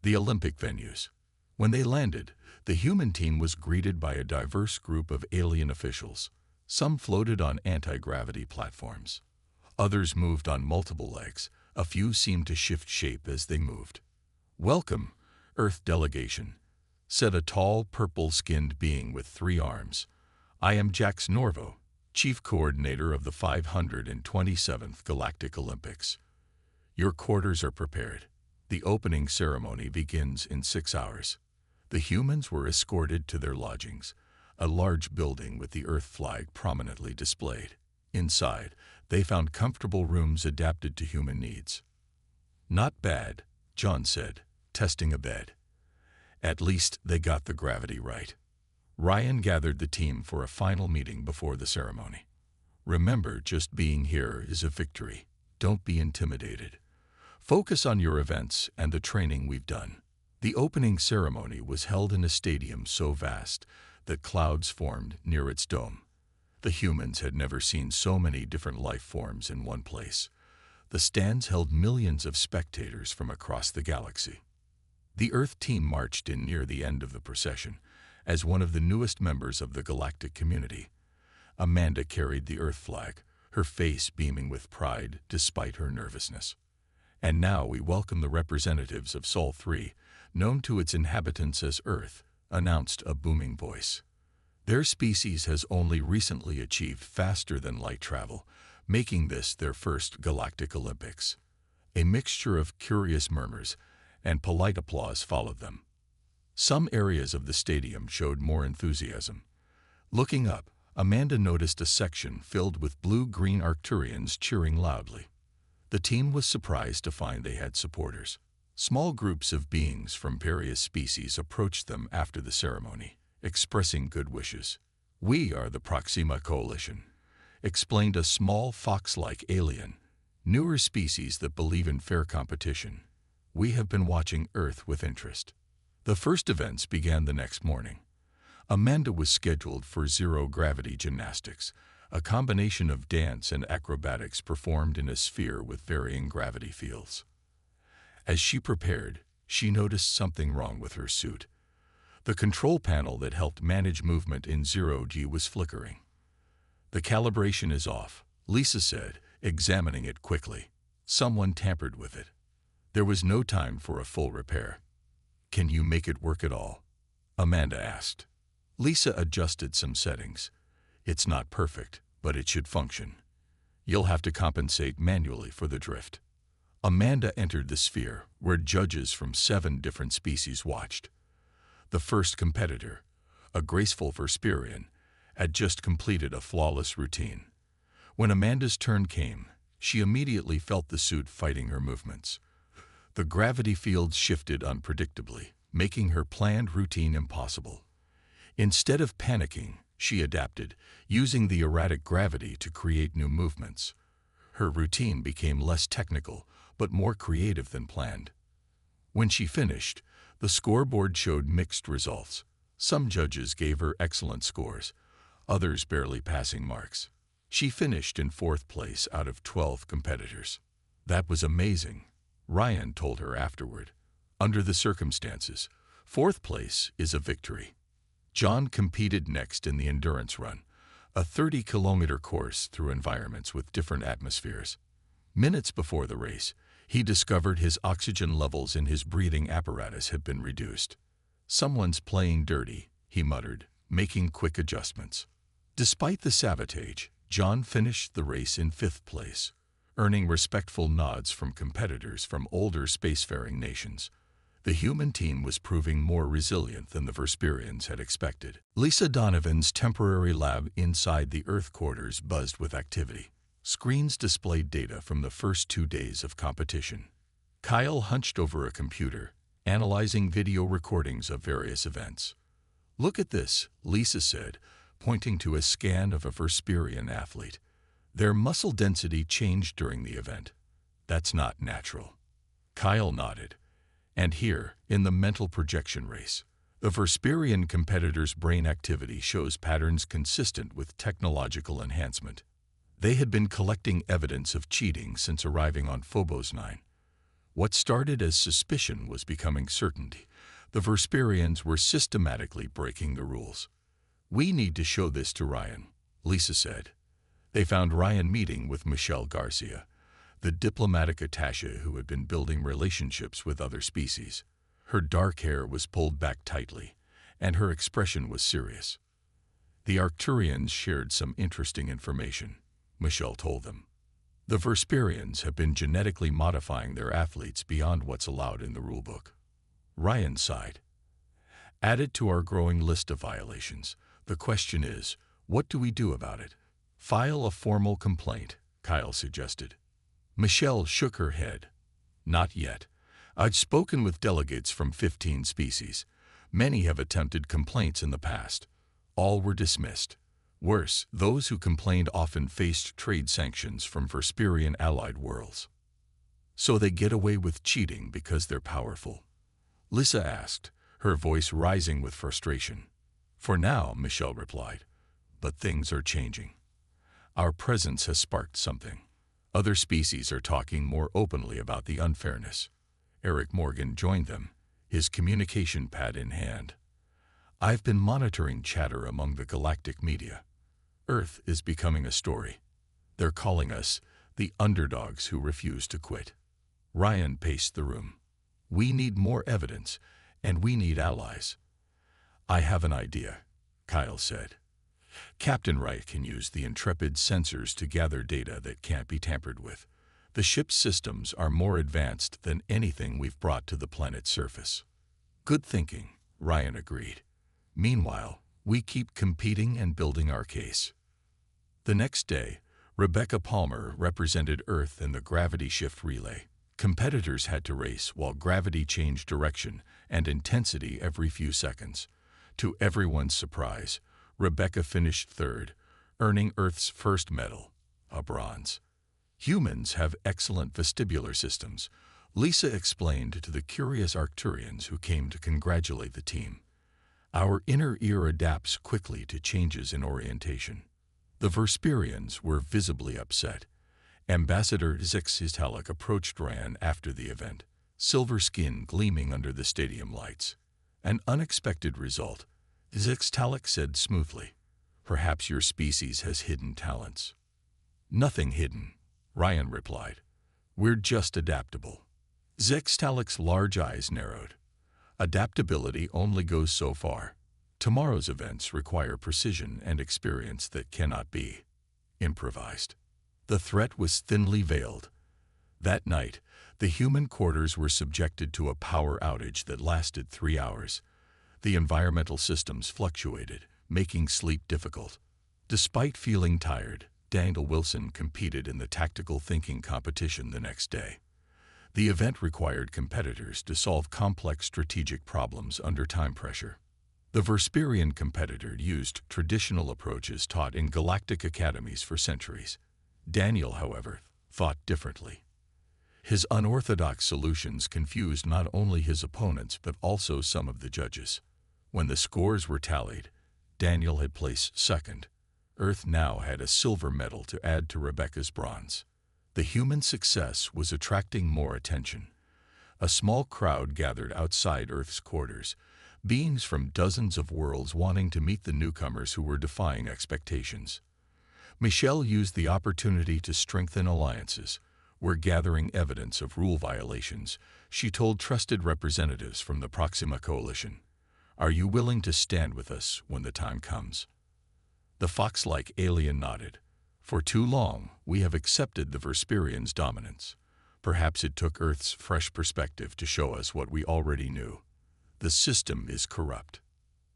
the Olympic venues. When they landed, the human team was greeted by a diverse group of alien officials. Some floated on anti-gravity platforms. Others moved on multiple legs. A few seemed to shift shape as they moved. "Welcome, Earth delegation," said a tall, purple-skinned being with 3 arms. "I am Jax Norvo, Chief Coordinator of the 527th Galactic Olympics. Your quarters are prepared. The opening ceremony begins in 6 hours." The humans were escorted to their lodgings, a large building with the Earth flag prominently displayed. Inside, they found comfortable rooms adapted to human needs. "Not bad," John said, testing a bed. At least they got the gravity right. Ryan gathered the team for a final meeting before the ceremony. "Remember, just being here is a victory. Don't be intimidated. Focus on your events and the training we've done." The opening ceremony was held in a stadium so vast that clouds formed near its dome. The humans had never seen so many different life forms in one place. The stands held millions of spectators from across the galaxy. The Earth team marched in near the end of the procession as one of the newest members of the galactic community. Amanda carried the Earth flag, her face beaming with pride despite her nervousness. "And now we welcome the representatives of Sol 3, known to its inhabitants as Earth," announced a booming voice. Their species has only recently achieved faster-than-light travel, making this their first Galactic Olympics. A mixture of curious murmurs and polite applause followed them. Some areas of the stadium showed more enthusiasm. Looking up, Amanda noticed a section filled with blue-green Arcturians cheering loudly. The team was surprised to find they had supporters. Small groups of beings from various species approached them after the ceremony, expressing good wishes. "We are the Proxima Coalition," explained a small fox-like alien, newer species that believe in fair competition. "We have been watching Earth with interest." The first events began the next morning. Amanda was scheduled for zero-gravity gymnastics, a combination of dance and acrobatics performed in a sphere with varying gravity fields. As she prepared, she noticed something wrong with her suit. The control panel that helped manage movement in zero-G was flickering. "The calibration is off," Lisa said, examining it quickly. "Someone tampered with it." There was no time for a full repair. "Can you make it work at all?" Amanda asked. Lisa adjusted some settings. "It's not perfect, but it should function. You'll have to compensate manually for the drift." Amanda entered the sphere, where judges from 7 different species watched. The first competitor, a graceful Verspirian, had just completed a flawless routine. When Amanda's turn came, she immediately felt the suit fighting her movements. The gravity field shifted unpredictably, making her planned routine impossible. Instead of panicking, She adapted, using the erratic gravity to create new movements. Her routine became less technical, but more creative than planned. When she finished, the scoreboard showed mixed results. Some judges gave her excellent scores, others barely passing marks. She finished in 4th place out of 12 competitors. That was amazing, Ryan told her afterward. Under the circumstances, 4th place is a victory. John competed next in the endurance run, a 30-kilometer course through environments with different atmospheres. Minutes before the race, he discovered his oxygen levels in his breathing apparatus had been reduced. "Someone's playing dirty," he muttered, making quick adjustments. Despite the sabotage, John finished the race in 5th place, earning respectful nods from competitors from older spacefaring nations. The human team was proving more resilient than the Vesperians had expected. Lisa Donovan's temporary lab inside the Earth quarters buzzed with activity. Screens displayed data from the first 2 days of competition. Kyle hunched over a computer, analyzing video recordings of various events. "Look at this," Lisa said, pointing to a scan of a Vesperian athlete. "Their muscle density changed during the event. That's not natural." Kyle nodded. "And here, in the mental projection race, the Vesperian competitor's brain activity shows patterns consistent with technological enhancement. They had been collecting evidence of cheating since arriving on Phobos 9. What started as suspicion was becoming certainty. The Vesperians were systematically breaking the rules." "We need to show this to Ryan," Lisa said. They found Ryan meeting with Michelle Garcia, the diplomatic attaché who had been building relationships with other species. Her dark hair was pulled back tightly, and her expression was serious. "The Arcturians shared some interesting information," Michelle told them. "The Vesperians have been genetically modifying their athletes beyond what's allowed in the rulebook." Ryan sighed. "Added to our growing list of violations, the question is, what do we do about it?" "File a formal complaint," Kyle suggested. Michelle shook her head. "Not yet. I've spoken with delegates from 15 species. Many have attempted complaints in the past. All were dismissed. Worse, those who complained often faced trade sanctions from Vesperian allied worlds. So they get away with cheating because they're powerful?" Lisa asked, her voice rising with frustration. "For now," Michelle replied, "but things are changing. Our presence has sparked something. Other species are talking more openly about the unfairness." Eric Morgan joined them, his communication pad in hand. "I've been monitoring chatter among the galactic media. Earth is becoming a story. They're calling us the underdogs who refuse to quit." Ryan paced the room. "We need more evidence, and we need allies." "I have an idea," Kyle said. "Captain Wright can use the Intrepid sensors to gather data that can't be tampered with. The ship's systems are more advanced than anything we've brought to the planet's surface." "Good thinking," Ryan agreed. "Meanwhile, we keep competing and building our case." The next day, Rebecca Palmer represented Earth in the gravity shift relay. Competitors had to race while gravity changed direction and intensity every few seconds. To everyone's surprise, Rebecca finished 3rd, earning Earth's first medal, a bronze. "Humans have excellent vestibular systems," Lisa explained to the curious Arcturians who came to congratulate the team. "Our inner ear adapts quickly to changes in orientation." The Vesperians were visibly upset. Ambassador Zixtalik approached Ryan after the event, silver skin gleaming under the stadium lights. "An unexpected result," Zixtalik said smoothly. "Perhaps your species has hidden talents." "Nothing hidden," Ryan replied. "We're just adaptable." Zixtalik's large eyes narrowed. "Adaptability only goes so far. Tomorrow's events require precision and experience that cannot be improvised." The threat was thinly veiled. That night, the human quarters were subjected to a power outage that lasted 3 hours. The environmental systems fluctuated, making sleep difficult. Despite feeling tired, Daniel Wilson competed in the tactical thinking competition the next day. The event required competitors to solve complex strategic problems under time pressure. The Vesperian competitor used traditional approaches taught in galactic academies for centuries. Daniel, however, thought differently. His unorthodox solutions confused not only his opponents but also some of the judges. When the scores were tallied, Daniel had placed second. Earth now had a silver medal to add to Rebecca's bronze. The human success was attracting more attention. A small crowd gathered outside Earth's quarters, beings from dozens of worlds wanting to meet the newcomers who were defying expectations. Michelle used the opportunity to strengthen alliances. We're gathering evidence of rule violations, she told trusted representatives from the Proxima Coalition. Are you willing to stand with us when the time comes? The fox-like alien nodded. For too long, we have accepted the Vesperians' dominance. Perhaps it took Earth's fresh perspective to show us what we already knew. The system is corrupt.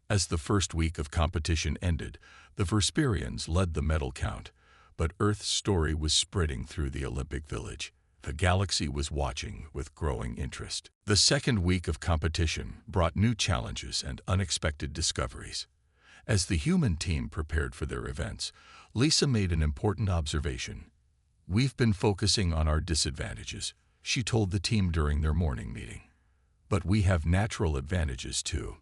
As the first week of competition ended, the Vesperians led the medal count, but Earth's story was spreading through the Olympic Village. The galaxy was watching with growing interest. The second week of competition brought new challenges and unexpected discoveries. As the human team prepared for their events, Lisa made an important observation. We've been focusing on our disadvantages, she told the team during their morning meeting. But we have natural advantages too.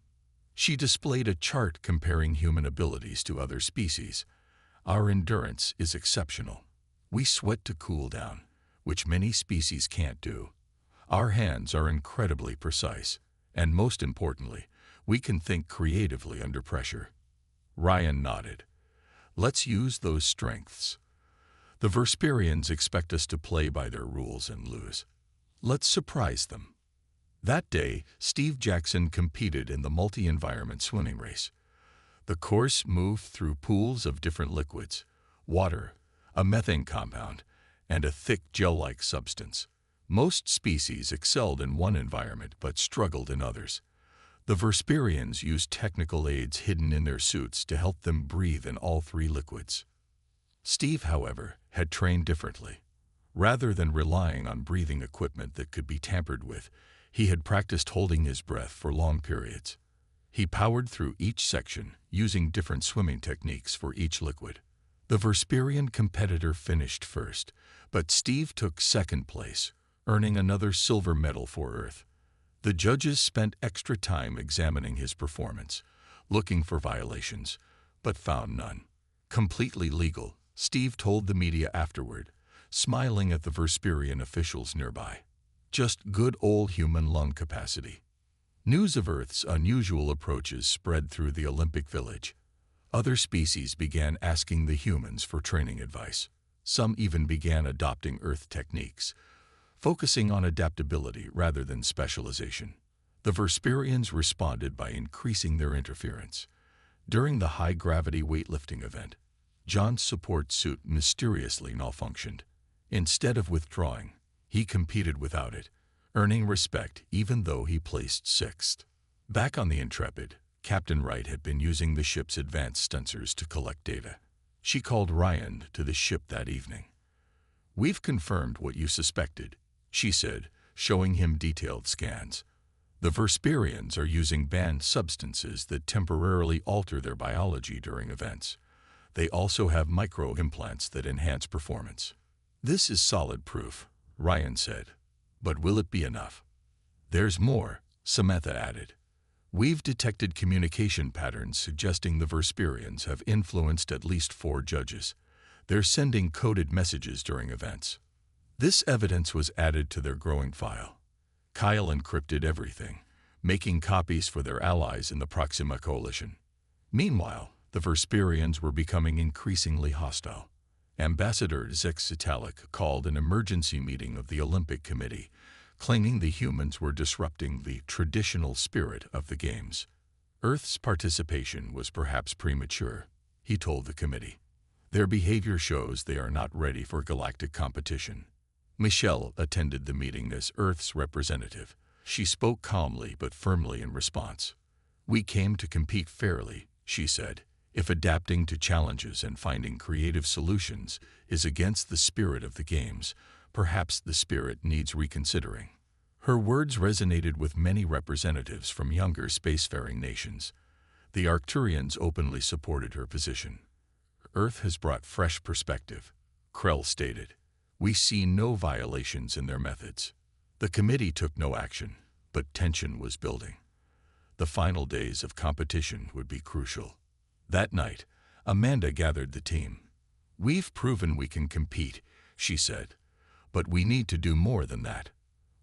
She displayed a chart comparing human abilities to other species. Our endurance is exceptional. We sweat to cool down, which many species can't do. Our hands are incredibly precise, and most importantly, we can think creatively under pressure. Ryan nodded. Let's use those strengths. The Vesperians expect us to play by their rules and lose. Let's surprise them. That day, Steve Jackson competed in the multi-environment swimming race. The course moved through pools of different liquids, water, a methane compound, and a thick gel-like substance. Most species excelled in one environment but struggled in others. The Vesperians used technical aids hidden in their suits to help them breathe in all three liquids. Steve, however, had trained differently. Rather than relying on breathing equipment that could be tampered with, he had practiced holding his breath for long periods. He powered through each section, using different swimming techniques for each liquid. The Vesperian competitor finished first, but Steve took second place, earning another silver medal for Earth. The judges spent extra time examining his performance, looking for violations, but found none. Completely legal, Steve told the media afterward, smiling at the Vesperian officials nearby. Just good old human lung capacity. News of Earth's unusual approaches spread through the Olympic Village. Other species began asking the humans for training advice. Some even began adopting Earth techniques, focusing on adaptability rather than specialization. The Vesperians responded by increasing their interference. During the high-gravity weightlifting event, John's support suit mysteriously malfunctioned. Instead of withdrawing, he competed without it, earning respect even though he placed sixth. Back on the Intrepid, Captain Wright had been using the ship's advanced sensors to collect data. She called Ryan to the ship that evening. "We've confirmed what you suspected," she said, showing him detailed scans. "The Vesperians are using banned substances that temporarily alter their biology during events. They also have micro-implants that enhance performance." "This is solid proof," Ryan said. "But will it be enough?" "There's more," Samantha added. "We've detected communication patterns suggesting the Vesperians have influenced at least 4 judges. They're sending coded messages during events." This evidence was added to their growing file. Kyle encrypted everything, making copies for their allies in the Proxima Coalition. Meanwhile, the Vesperians were becoming increasingly hostile. Ambassador Zexitalik called an emergency meeting of the Olympic Committee, claiming the humans were disrupting the traditional spirit of the Games. Earth's participation was perhaps premature, he told the committee. Their behavior shows they are not ready for galactic competition. Michelle attended the meeting as Earth's representative. She spoke calmly but firmly in response. "We came to compete fairly," she said. "If adapting to challenges and finding creative solutions is against the spirit of the Games, perhaps the spirit needs reconsidering." Her words resonated with many representatives from younger spacefaring nations. The Arcturians openly supported her position. Earth has brought fresh perspective, Krell stated. We see no violations in their methods. The committee took no action, but tension was building. The final days of competition would be crucial. That night, Amanda gathered the team. We've proven we can compete, she said, but we need to do more than that.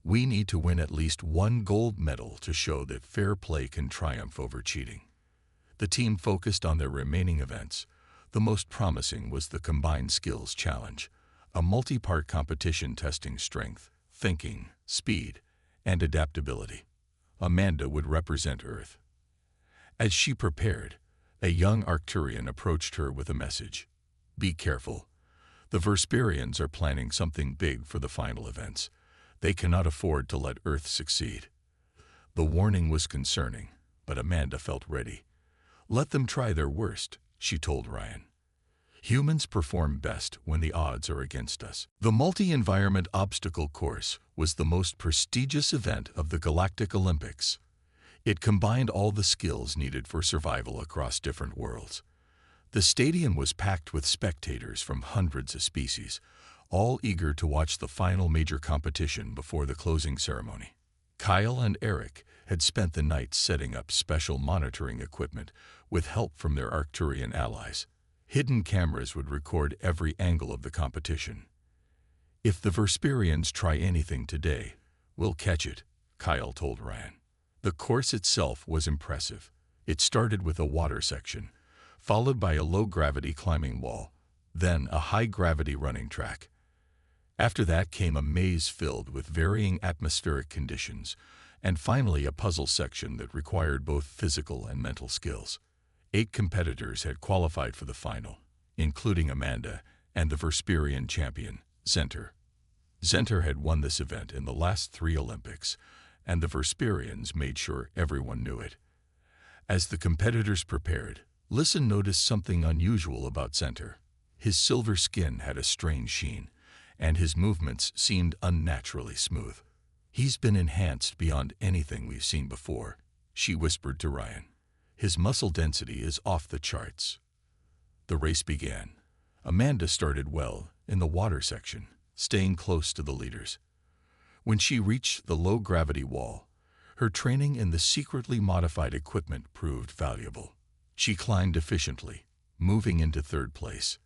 We need to win at least one gold medal to show that fair play can triumph over cheating. The team focused on their remaining events. The most promising was the Combined Skills Challenge, a multi-part competition testing strength, thinking, speed, and adaptability. Amanda would represent Earth. As she prepared, a young Arcturian approached her with a message. Be careful. The Vesperians are planning something big for the final events. They cannot afford to let Earth succeed. The warning was concerning, but Amanda felt ready. Let them try their worst, she told Ryan. Humans perform best when the odds are against us. The multi-environment obstacle course was the most prestigious event of the Galactic Olympics. It combined all the skills needed for survival across different worlds. The stadium was packed with spectators from hundreds of species, all eager to watch the final major competition before the closing ceremony. Kyle and Eric had spent the night setting up special monitoring equipment with help from their Arcturian allies. Hidden cameras would record every angle of the competition. If the Vesperians try anything today, we'll catch it, Kyle told Ryan. The course itself was impressive. It started with a water section, followed by a low-gravity climbing wall, then a high-gravity running track. After that came a maze filled with varying atmospheric conditions, and finally a puzzle section that required both physical and mental skills. 8 competitors had qualified for the final, including Amanda and the Vesperian champion, Zenter. Zenter had won this event in the last 3 Olympics, and the Vesperians made sure everyone knew it. As the competitors prepared, Listen noticed something unusual about Zenter. His silver skin had a strange sheen, and his movements seemed unnaturally smooth. He's been enhanced beyond anything we've seen before, she whispered to Ryan. His muscle density is off the charts. The race began. Amanda started well in the water section, staying close to the leaders. When she reached the low-gravity wall, her training in the secretly modified equipment proved valuable. She climbed efficiently, moving into 3rd place.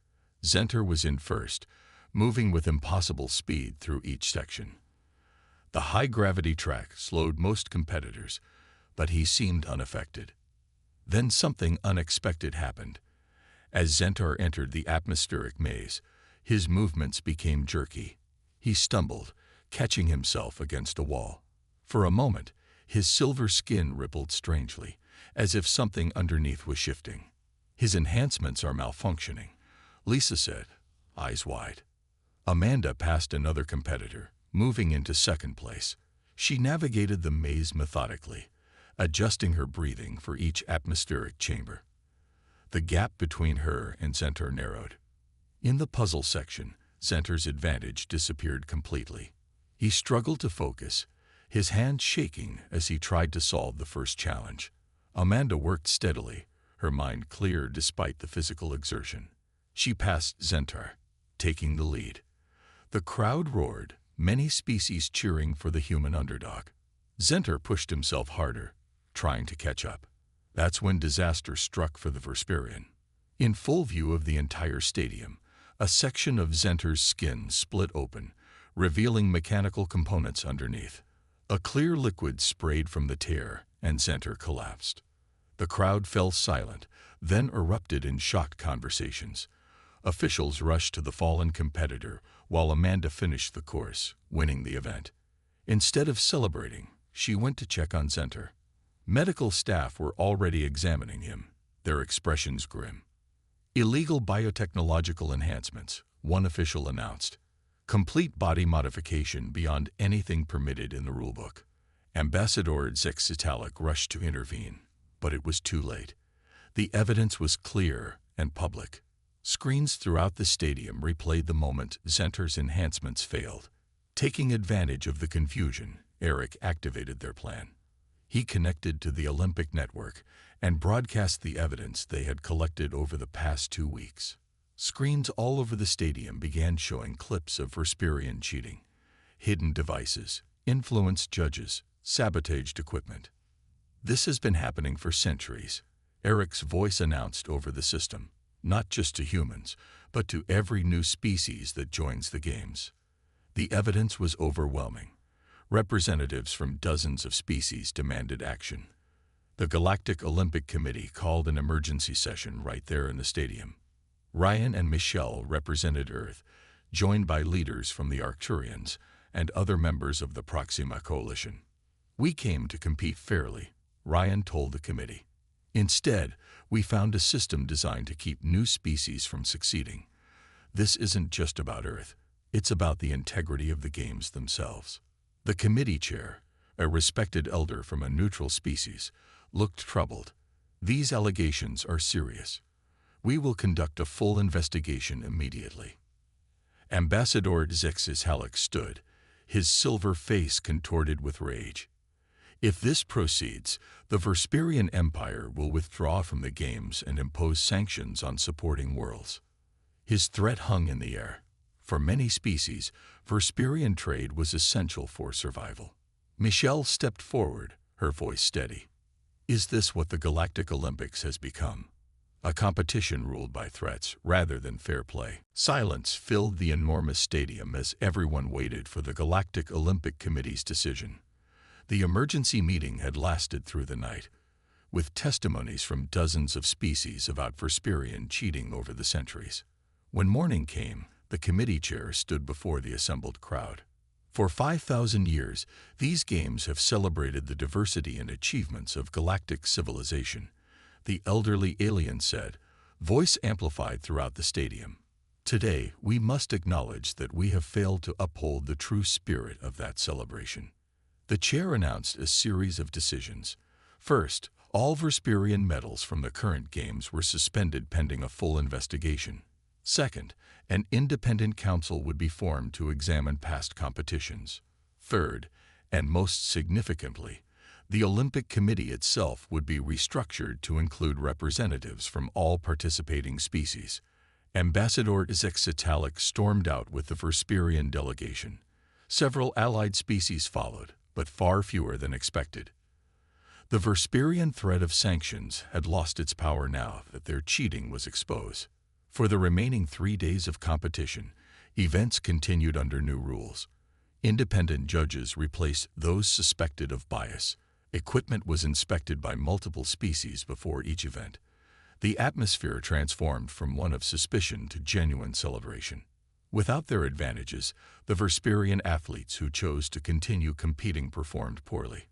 Zenter was in 1st, moving with impossible speed through each section. The high-gravity track slowed most competitors, but he seemed unaffected. Then something unexpected happened. As Zenter entered the atmospheric maze, his movements became jerky. He stumbled, catching himself against a wall. For a moment, his silver skin rippled strangely, as if something underneath was shifting. His enhancements are malfunctioning, Lisa said, eyes wide. Amanda passed another competitor, moving into 2nd place. She navigated the maze methodically, adjusting her breathing for each atmospheric chamber. The gap between her and Zenter narrowed. In the puzzle section, Zenter's advantage disappeared completely. He struggled to focus, his hand shaking as he tried to solve the first challenge. Amanda worked steadily, her mind clear despite the physical exertion. She passed Zenter, taking the lead. The crowd roared, many species cheering for the human underdog. Zenter pushed himself harder, trying to catch up. That's when disaster struck for the Vesperian. In full view of the entire stadium, a section of Zenter's skin split open, revealing mechanical components underneath. A clear liquid sprayed from the tear, and Zenter collapsed. The crowd fell silent, then erupted in shocked conversations. Officials rushed to the fallen competitor, while Amanda finished the course, winning the event. Instead of celebrating, she went to check on Zenter. Medical staff were already examining him, their expressions grim. Illegal biotechnological enhancements, one official announced. Complete body modification beyond anything permitted in the rulebook. Ambassador Zexitalic rushed to intervene, but it was too late. The evidence was clear and public. Screens throughout the stadium replayed the moment Zenter's enhancements failed. Taking advantage of the confusion, Eric activated their plan. He connected to the Olympic network and broadcast the evidence they had collected over the past 2 weeks. Screens all over the stadium began showing clips of Vesperian cheating, hidden devices, influenced judges, sabotaged equipment. This has been happening for centuries, Eric's voice announced over the system, not just to humans, but to every new species that joins the games. The evidence was overwhelming. Representatives from dozens of species demanded action. The Galactic Olympic Committee called an emergency session right there in the stadium. Ryan and Michelle represented Earth, joined by leaders from the Arcturians and other members of the Proxima Coalition. "We came to compete fairly," Ryan told the committee. "Instead, we found a system designed to keep new species from succeeding. This isn't just about Earth, it's about the integrity of the games themselves." The committee chair, a respected elder from a neutral species, looked troubled. "These allegations are serious. We will conduct a full investigation immediately." Ambassador Zexis stood, his silver face contorted with rage. "If this proceeds, the Vesperian Empire will withdraw from the games and impose sanctions on supporting worlds." His threat hung in the air. For many species, Vesperian trade was essential for survival. Michelle stepped forward, her voice steady. "Is this what the Galactic Olympics has become? A competition ruled by threats rather than fair play?" Silence filled the enormous stadium as everyone waited for the Galactic Olympic Committee's decision. The emergency meeting had lasted through the night, with testimonies from dozens of species about Vesperian cheating over the centuries. When morning came, the committee chair stood before the assembled crowd. "For 5,000 years, these games have celebrated the diversity and achievements of galactic civilization," the elderly alien said, voice amplified throughout the stadium. "Today, we must acknowledge that we have failed to uphold the true spirit of that celebration." The chair announced a series of decisions. First, all Vesperian medals from the current games were suspended pending a full investigation. Second, an independent council would be formed to examine past competitions. Third, and most significantly, the Olympic Committee itself would be restructured to include representatives from all participating species. Ambassador Zexis stormed out with the Vesperian delegation. Several allied species followed, but far fewer than expected. The Vesperian threat of sanctions had lost its power now that their cheating was exposed. For the remaining 3 days of competition, events continued under new rules. Independent judges replaced those suspected of bias. Equipment was inspected by multiple species before each event. The atmosphere transformed from one of suspicion to genuine celebration. Without their advantages, the Vesperian athletes who chose to continue competing performed poorly.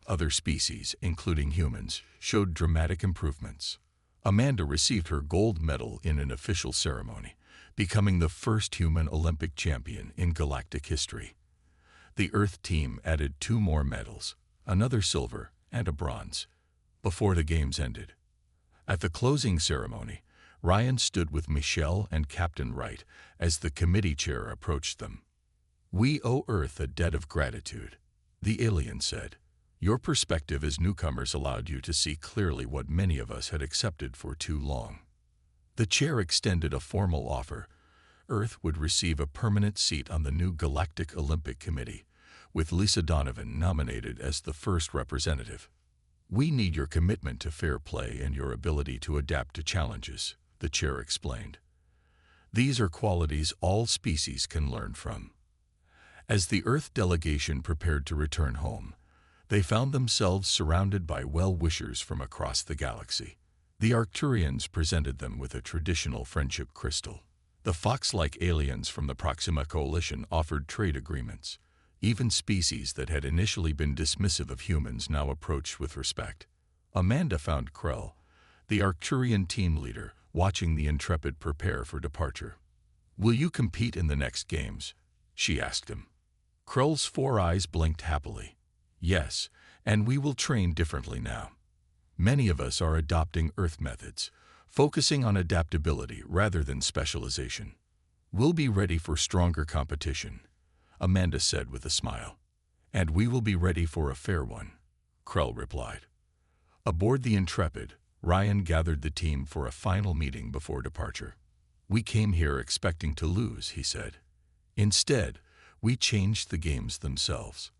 Other species, including humans, showed dramatic improvements. Amanda received her gold medal in an official ceremony, becoming the first human Olympic champion in galactic history. The Earth team added 2 more medals, another silver and a bronze, before the games ended. At the closing ceremony, Ryan stood with Michelle and Captain Wright as the committee chair approached them. "We owe Earth a debt of gratitude," the alien said. "Your perspective as newcomers allowed you to see clearly what many of us had accepted for too long." The chair extended a formal offer. Earth would receive a permanent seat on the new Galactic Olympic Committee, with Lisa Donovan nominated as the first representative. "We need your commitment to fair play and your ability to adapt to challenges," the chair explained. "These are qualities all species can learn from." As the Earth delegation prepared to return home, they found themselves surrounded by well-wishers from across the galaxy. The Arcturians presented them with a traditional friendship crystal. The fox-like aliens from the Proxima Coalition offered trade agreements. Even species that had initially been dismissive of humans now approached with respect. Amanda found Krell, the Arcturian team leader, watching the Intrepid prepare for departure. "Will you compete in the next games?" she asked him. Krell's 4 eyes blinked happily. "Yes, and we will train differently now. Many of us are adopting Earth methods, focusing on adaptability rather than specialization. We'll be ready for stronger competition," Amanda said with a smile. "And we will be ready for a fair one." Krell replied. Aboard the Intrepid, Ryan gathered the team for a final meeting before departure. We came here expecting to lose, he said. Instead, we changed the games themselves.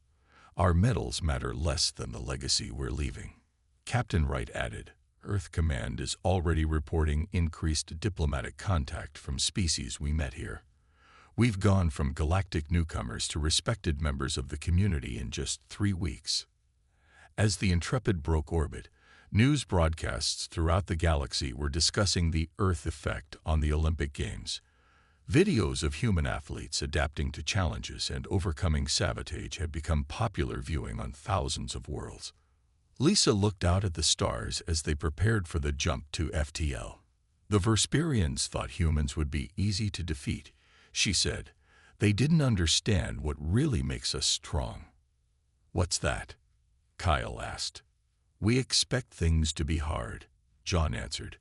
Our medals matter less than the legacy we're leaving. Captain Wright added, Earth Command is already reporting increased diplomatic contact from species we met here. We've gone from galactic newcomers to respected members of the community in just 3 weeks. As the Intrepid broke orbit, news broadcasts throughout the galaxy were discussing the Earth effect on the Olympic Games. Videos of human athletes adapting to challenges and overcoming sabotage had become popular viewing on thousands of worlds. Lisa looked out at the stars as they prepared for the jump to FTL. The Versperians thought humans would be easy to defeat, she said. They didn't understand what really makes us strong. What's that? Kyle asked. We expect things to be hard, John answered.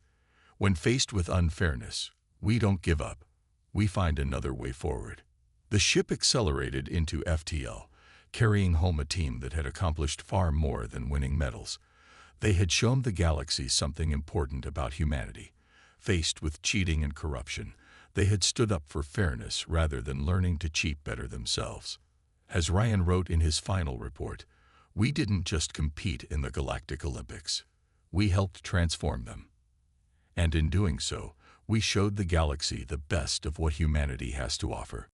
When faced with unfairness, we don't give up. We find another way forward. The ship accelerated into FTL, carrying home a team that had accomplished far more than winning medals. They had shown the galaxy something important about humanity. Faced with cheating and corruption, they had stood up for fairness rather than learning to cheat better themselves. As Ryan wrote in his final report, we didn't just compete in the Galactic Olympics. We helped transform them. And in doing so, we showed the galaxy the best of what humanity has to offer.